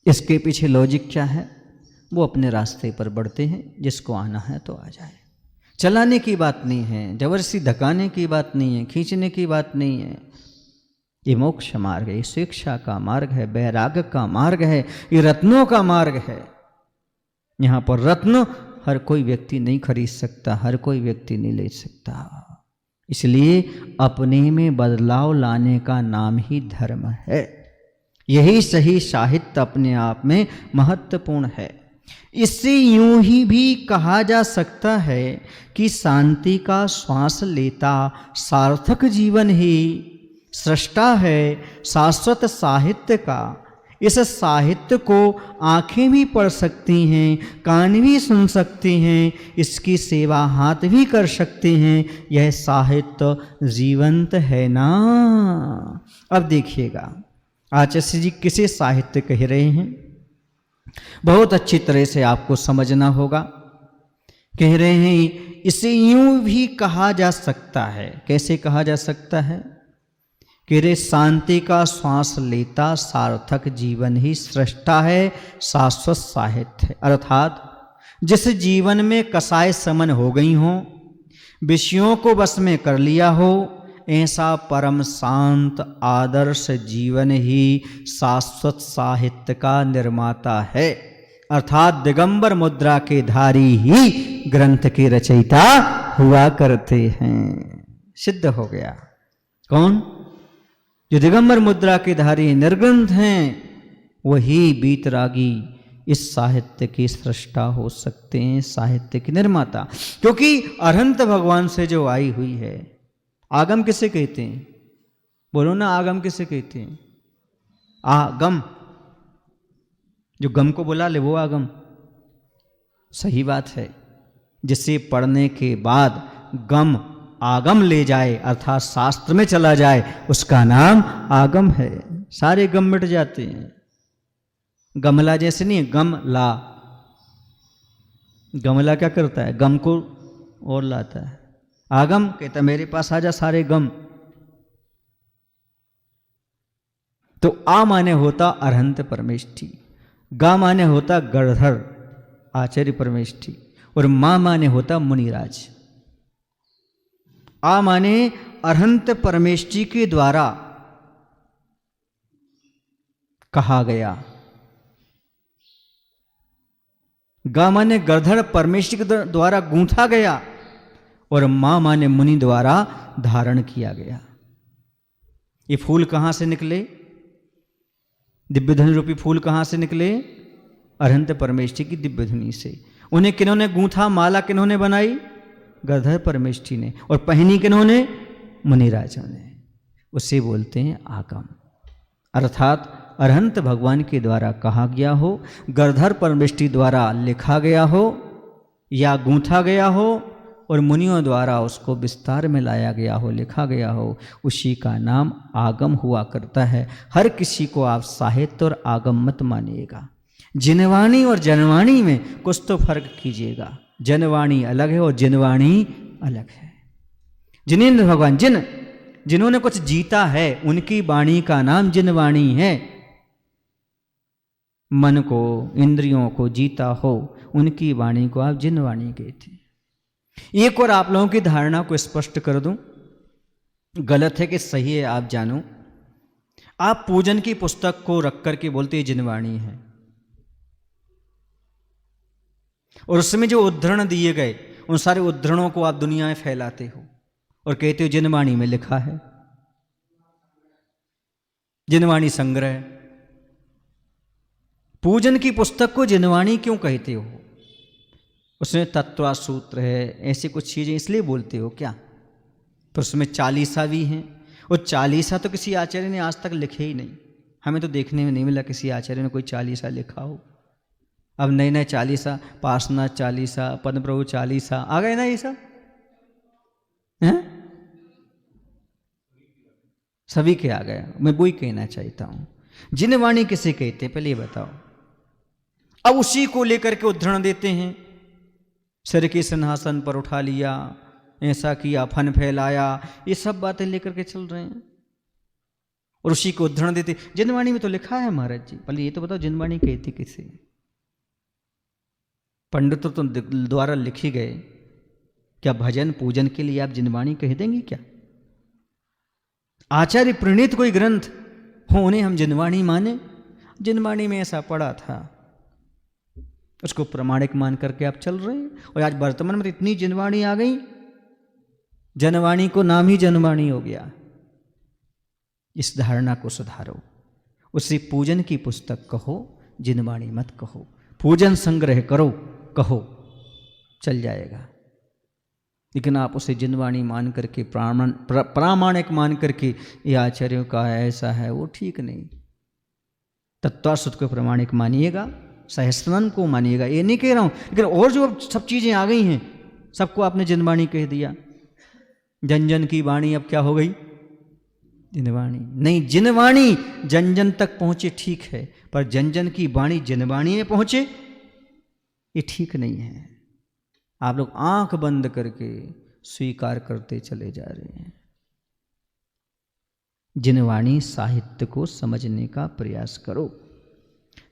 इसके पीछे लॉजिक क्या है? वो अपने रास्ते पर बढ़ते हैं, जिसको आना है तो आ जाए। चलाने की बात नहीं है, जबरदस्ती धकाने की बात नहीं है, खींचने की बात नहीं है। ये मोक्ष मार्ग है, ये शिक्षा का मार्ग है, वैराग्य का मार्ग है, ये रत्नों का मार्ग है। यहाँ पर रत्न हर कोई व्यक्ति नहीं खरीद सकता, हर कोई व्यक्ति नहीं ले सकता। इसलिए अपने में बदलाव लाने का नाम ही धर्म है। यही सही साहित्य अपने आप में महत्वपूर्ण है। इससे यूं ही भी कहा जा सकता है कि शांति का श्वास लेता सार्थक जीवन ही सृष्टा है शाश्वत साहित्य का। इस साहित्य को आंखें भी पढ़ सकती हैं, कान भी सुन सकती हैं, इसकी सेवा हाथ भी कर सकते हैं। यह साहित्य जीवंत है ना। अब देखिएगा आचार्य जी किसे साहित्य कह रहे हैं, बहुत अच्छी तरह से आपको समझना होगा। कह रहे हैं इसे यूं भी कहा जा सकता है। कैसे कहा जा सकता है? कह रहे शांति का श्वास लेता सार्थक जीवन ही सृष्टा है शाश्वत साहित्य है। अर्थात जिस जीवन में कसाय समन हो गई हो, विषयों को बस में कर लिया हो, ऐसा परम शांत आदर्श जीवन ही शाश्वत साहित्य का निर्माता है। अर्थात दिगंबर मुद्रा के धारी ही ग्रंथ के रचयिता हुआ करते हैं। सिद्ध हो गया। कौन? जो दिगंबर मुद्रा के धारी निर्ग्रंथ हैं, वही बीतरागी इस साहित्य के सृष्टा हो सकते हैं, साहित्य के निर्माता। क्योंकि अरहंत भगवान से जो आई हुई है, आगम किसे कहते हैं? बोलो ना, आगम किसे कहते हैं? आगम, जो गम को बुला ले वो आगम। सही बात है। जिसे पढ़ने के बाद गम आगम ले जाए, अर्थात शास्त्र में चला जाए, उसका नाम आगम है। सारे गम मिट जाते हैं। गमला जैसे नहीं, गमला। गमला क्या करता है? गम को और लाता है। आगम कहता मेरे पास आजा सारे गम। तो आ माने होता अरहंत परमेष्ठी, गा माने होता गणधर आचार्य परमेष्ठी, और मां माने होता मुनिराज। आ माने अरहंत परमेष्ठी के द्वारा कहा गया, गा माने गणधर परमेष्ठी के द्वारा गूंथा गया, और मां माने मुनि द्वारा धारण किया गया। ये फूल कहां से निकले? दिव्य धनु रूपी फूल कहां से निकले? अरहंत परमेष्ठी की दिव्य धुनी से। उन्हें किन्होंने गूंथा? माला किन्होंने बनाई? गणधर परमेष्ठी ने। और पहनी किन्होंने? मुनिराजा ने। उसे बोलते हैं आगम। अर्थात अरहंत भगवान के द्वारा कहा गया हो, गणधर परमेष्ठी द्वारा लिखा गया हो या गूंथा गया हो, और मुनियों द्वारा उसको विस्तार में लाया गया हो, लिखा गया हो, उसी का नाम आगम हुआ करता है। हर किसी को आप साहित्य और आगम मत मानिएगा। जिनवाणी और जनवाणी में कुछ तो फर्क कीजिएगा। जनवाणी अलग है और जिनवाणी अलग है। जिनेंद्र भगवान, जिन्होंने कुछ जीता है, उनकी वाणी का नाम जिनवाणी है। मन को, इंद्रियों को जीता हो, उनकी वाणी को आप जिनवाणी कहते हैं। एक और आप लोगों की धारणा को स्पष्ट कर दूं, गलत है कि सही है आप जानो। आप पूजन की पुस्तक को रख करके बोलते जिनवाणी है, और उसमें जो उद्धरण दिए गए, उन सारे उद्धरणों को आप दुनिया में फैलाते हो और कहते हो जिनवाणी में लिखा है। जिनवाणी संग्रह। पूजन की पुस्तक को जिनवाणी क्यों कहते हो? उसमें तत्वा सूत्र है, ऐसी कुछ चीजें इसलिए बोलते हो क्या? तो उसमें चालीसा भी हैं, और चालीसा तो किसी आचार्य ने आज तक लिखे ही नहीं। हमें तो देखने में नहीं मिला किसी आचार्य ने कोई चालीसा लिखा हो। अब नए नए चालीसा, पार्श्वनाथ चालीसा, पद्म प्रभु चालीसा आ गए ना, ये सब हैं? सभी के आ गया। मैं वही कहना चाहता हूं, जिनवाणी किसे कहते पहले ये बताओ। अब उसी को लेकर के उद्धरण देते हैं। सिर के सिंहासन पर उठा लिया, ऐसा किया, फन फैलाया, ये सब बातें लेकर के चल रहे हैं और उसी को उद्धरण देते। जिनवाणी में तो लिखा है महाराज जी। पहले ये तो बताओ जिनवाणी कहती किसे? पंडितों तो द्वारा लिखी गए। क्या भजन पूजन के लिए आप जिनवाणी कह देंगे क्या? आचार्य प्रणीत कोई ग्रंथ हो उन्हें हम जिनवाणी माने। जिनवाणी में ऐसा पड़ा था, उसको प्रमाणिक मान करके आप चल रहे हैं। और आज वर्तमान में इतनी जिनवाणी आ गई, जनवाणी को नाम ही जनवाणी हो गया। इस धारणा को सुधारो। उसे पूजन की पुस्तक कहो, जिनवाणी मत कहो। पूजन संग्रह करो कहो, चल जाएगा। लेकिन आप उसे जिनवाणी मान करके प्रामाणिक मान करके ये आचार्यों का ऐसा है वो ठीक नहीं। तत्वासुत को प्रमाणिक मानिएगा, सहस्त्रनाम को मानिएगा, ये नहीं कह रहा हूं। लेकिन और जो सब चीजें आ गई हैं सबको आपने जिनवाणी कह दिया। जन जन की वाणी अब क्या हो गई? जिनवाणी नहीं। जिनवाणी जन जन तक पहुंचे ठीक है, पर जन जन की वाणी जिनवाणी में पहुंचे ये ठीक नहीं है। आप लोग आंख बंद करके स्वीकार करते चले जा रहे हैं। जिनवाणी साहित्य को समझने का प्रयास करो।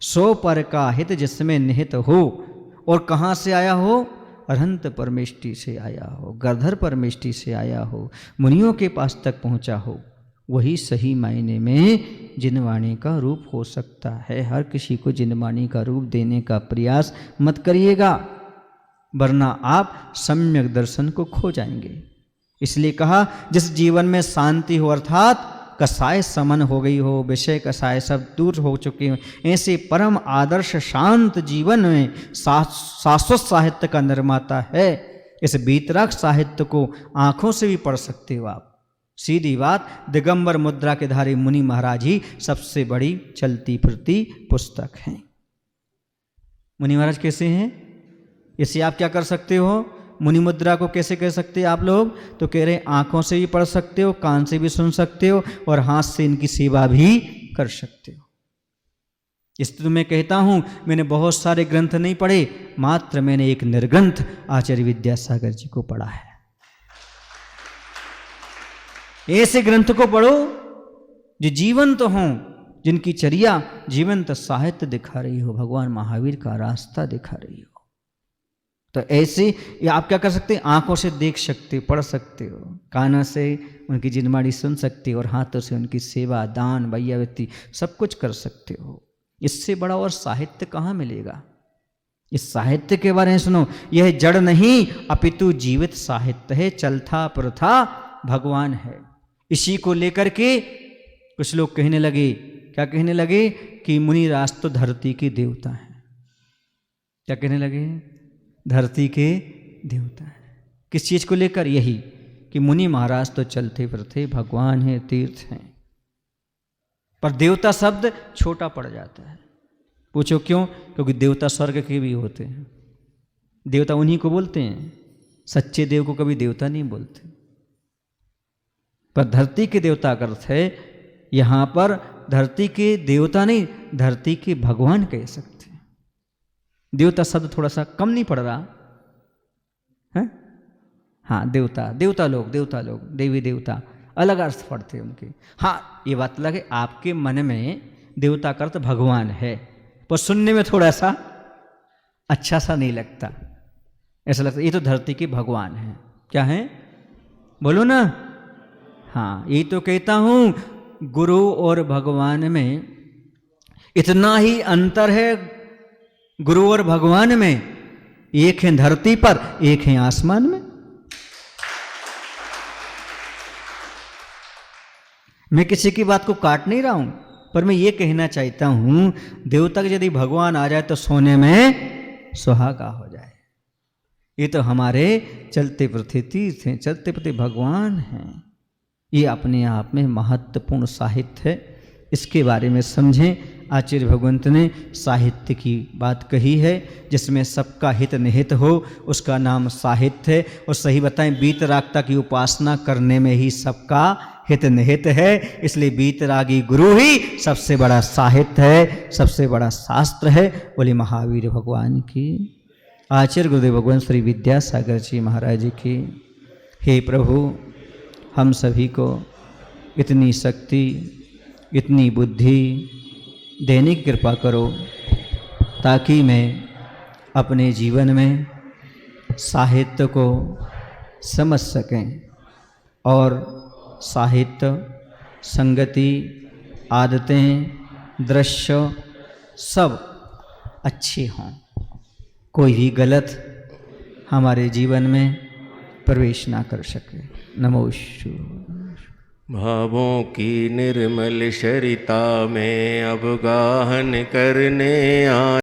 सो पर का हित जिसमें निहित हो, और कहां से आया हो? अरहंत परमेष्टि से आया हो, गरधर परमेष्टि से आया हो, मुनियों के पास तक पहुंचा हो, वही सही मायने में जिनवाणी का रूप हो सकता है। हर किसी को जिनवाणी का रूप देने का प्रयास मत करिएगा, वरना आप सम्यक दर्शन को खो जाएंगे। इसलिए कहा जिस जीवन में शांति हो, अर्थात कसाय समन हो गई हो, विषय कसाय सब दूर हो चुके हो, ऐसे परम आदर्श शांत जीवन में शाश्वत साहित्य का निर्माता है। इस बीतराग साहित्य को आंखों से भी पढ़ सकते हो आप। सीधी बात, दिगंबर मुद्रा के धारी मुनि महाराज ही सबसे बड़ी चलती फिरती पुस्तक हैं। मुनि महाराज कैसे हैं? इसे आप क्या कर सकते हो? मुनि मुद्रा को कैसे कह सकते हैं आप लोग? तो कह रहे आंखों से भी पढ़ सकते हो, कान से भी सुन सकते हो, और हाथ से इनकी सेवा भी कर सकते हो। इसलिए मैं कहता हूं, मैंने बहुत सारे ग्रंथ नहीं पढ़े, मात्र मैंने एक निर्ग्रंथ आचार्य विद्यासागर जी को पढ़ा है। ऐसे ग्रंथ को पढ़ो जो जीवंत हों, जिनकी चर्या जीवंत साहित्य दिखा रही हो, भगवान महावीर का रास्ता दिखा रही हो। तो ऐसे ये आप क्या कर सकते हैं? आंखों से देख सकते हो, पढ़ सकते हो, कानों से उनकी जिनवाणी सुन सकते हो, और हाथों से उनकी सेवा दान वैयावृत्ति सब कुछ कर सकते हो। इससे बड़ा और साहित्य कहाँ मिलेगा? इस साहित्य के बारे में सुनो, यह जड़ नहीं अपितु जीवित साहित्य है, चलता प्रथा भगवान है। इसी को लेकर के कुछ लोग कहने लगे, क्या कहने लगे? कि मुनिराज तो धरती के देवता हैं। क्या कहने लगे? धरती के देवता है। किस चीज को लेकर? यही कि मुनि महाराज तो चलते फिरते भगवान हैं, तीर्थ हैं। पर देवता शब्द छोटा पड़ जाता है। पूछो क्यों? क्योंकि देवता स्वर्ग के भी होते हैं। देवता उन्हीं को बोलते हैं, सच्चे देव को कभी देवता नहीं बोलते। पर धरती के देवता का अर्थ है यहां पर धरती के देवता नहीं, धरती के भगवान कह सकते। देवता शब्द थोड़ा सा कम नहीं पड़ रहा है? हाँ, देवता लोग, देवी देवता अलग अर्थ पड़ते हैं उनके। हाँ, ये बात लगे आपके मन में देवता का अर्थ भगवान है, पर सुनने में थोड़ा सा अच्छा सा नहीं लगता। ऐसा लगता ये तो धरती के भगवान है। क्या है? बोलो ना। हाँ, यही तो कहता हूं, गुरु और भगवान में इतना ही अंतर है। गुरु और भगवान में एक है धरती पर, एक है आसमान में। मैं किसी की बात को काट नहीं रहा हूं, पर मैं ये कहना चाहता हूं, देवता के यदि भगवान आ जाए तो सोने में सुहागा हो जाए। ये तो हमारे चलते फिरते तीर्थ हैं, चलते फिरते भगवान हैं। ये अपने आप में महत्वपूर्ण साहित्य है। इसके बारे में समझें। आचार्य भगवंत ने साहित्य की बात कही है, जिसमें सबका हित निहित हो, उसका नाम साहित्य है। और सही बताएं, बीतरागता की उपासना करने में ही सबका हित निहित है। इसलिए बीतरागी गुरु ही सबसे बड़ा साहित्य है, सबसे बड़ा शास्त्र है। बोले महावीर भगवान की, आचार्य गुरुदेव भगवान श्री विद्यासागर जी महाराज की। हे प्रभु, हम सभी को इतनी शक्ति, इतनी बुद्धि देने की कृपा करो, ताकि मैं अपने जीवन में साहित्य को समझ सकें और साहित्य संगति, आदतें, दृश्य सब अच्छे हों, कोई भी गलत हमारे जीवन में प्रवेश ना कर सके। नमो शिवाय। भावों की निर्मल सरिता में अब गाहन करने आ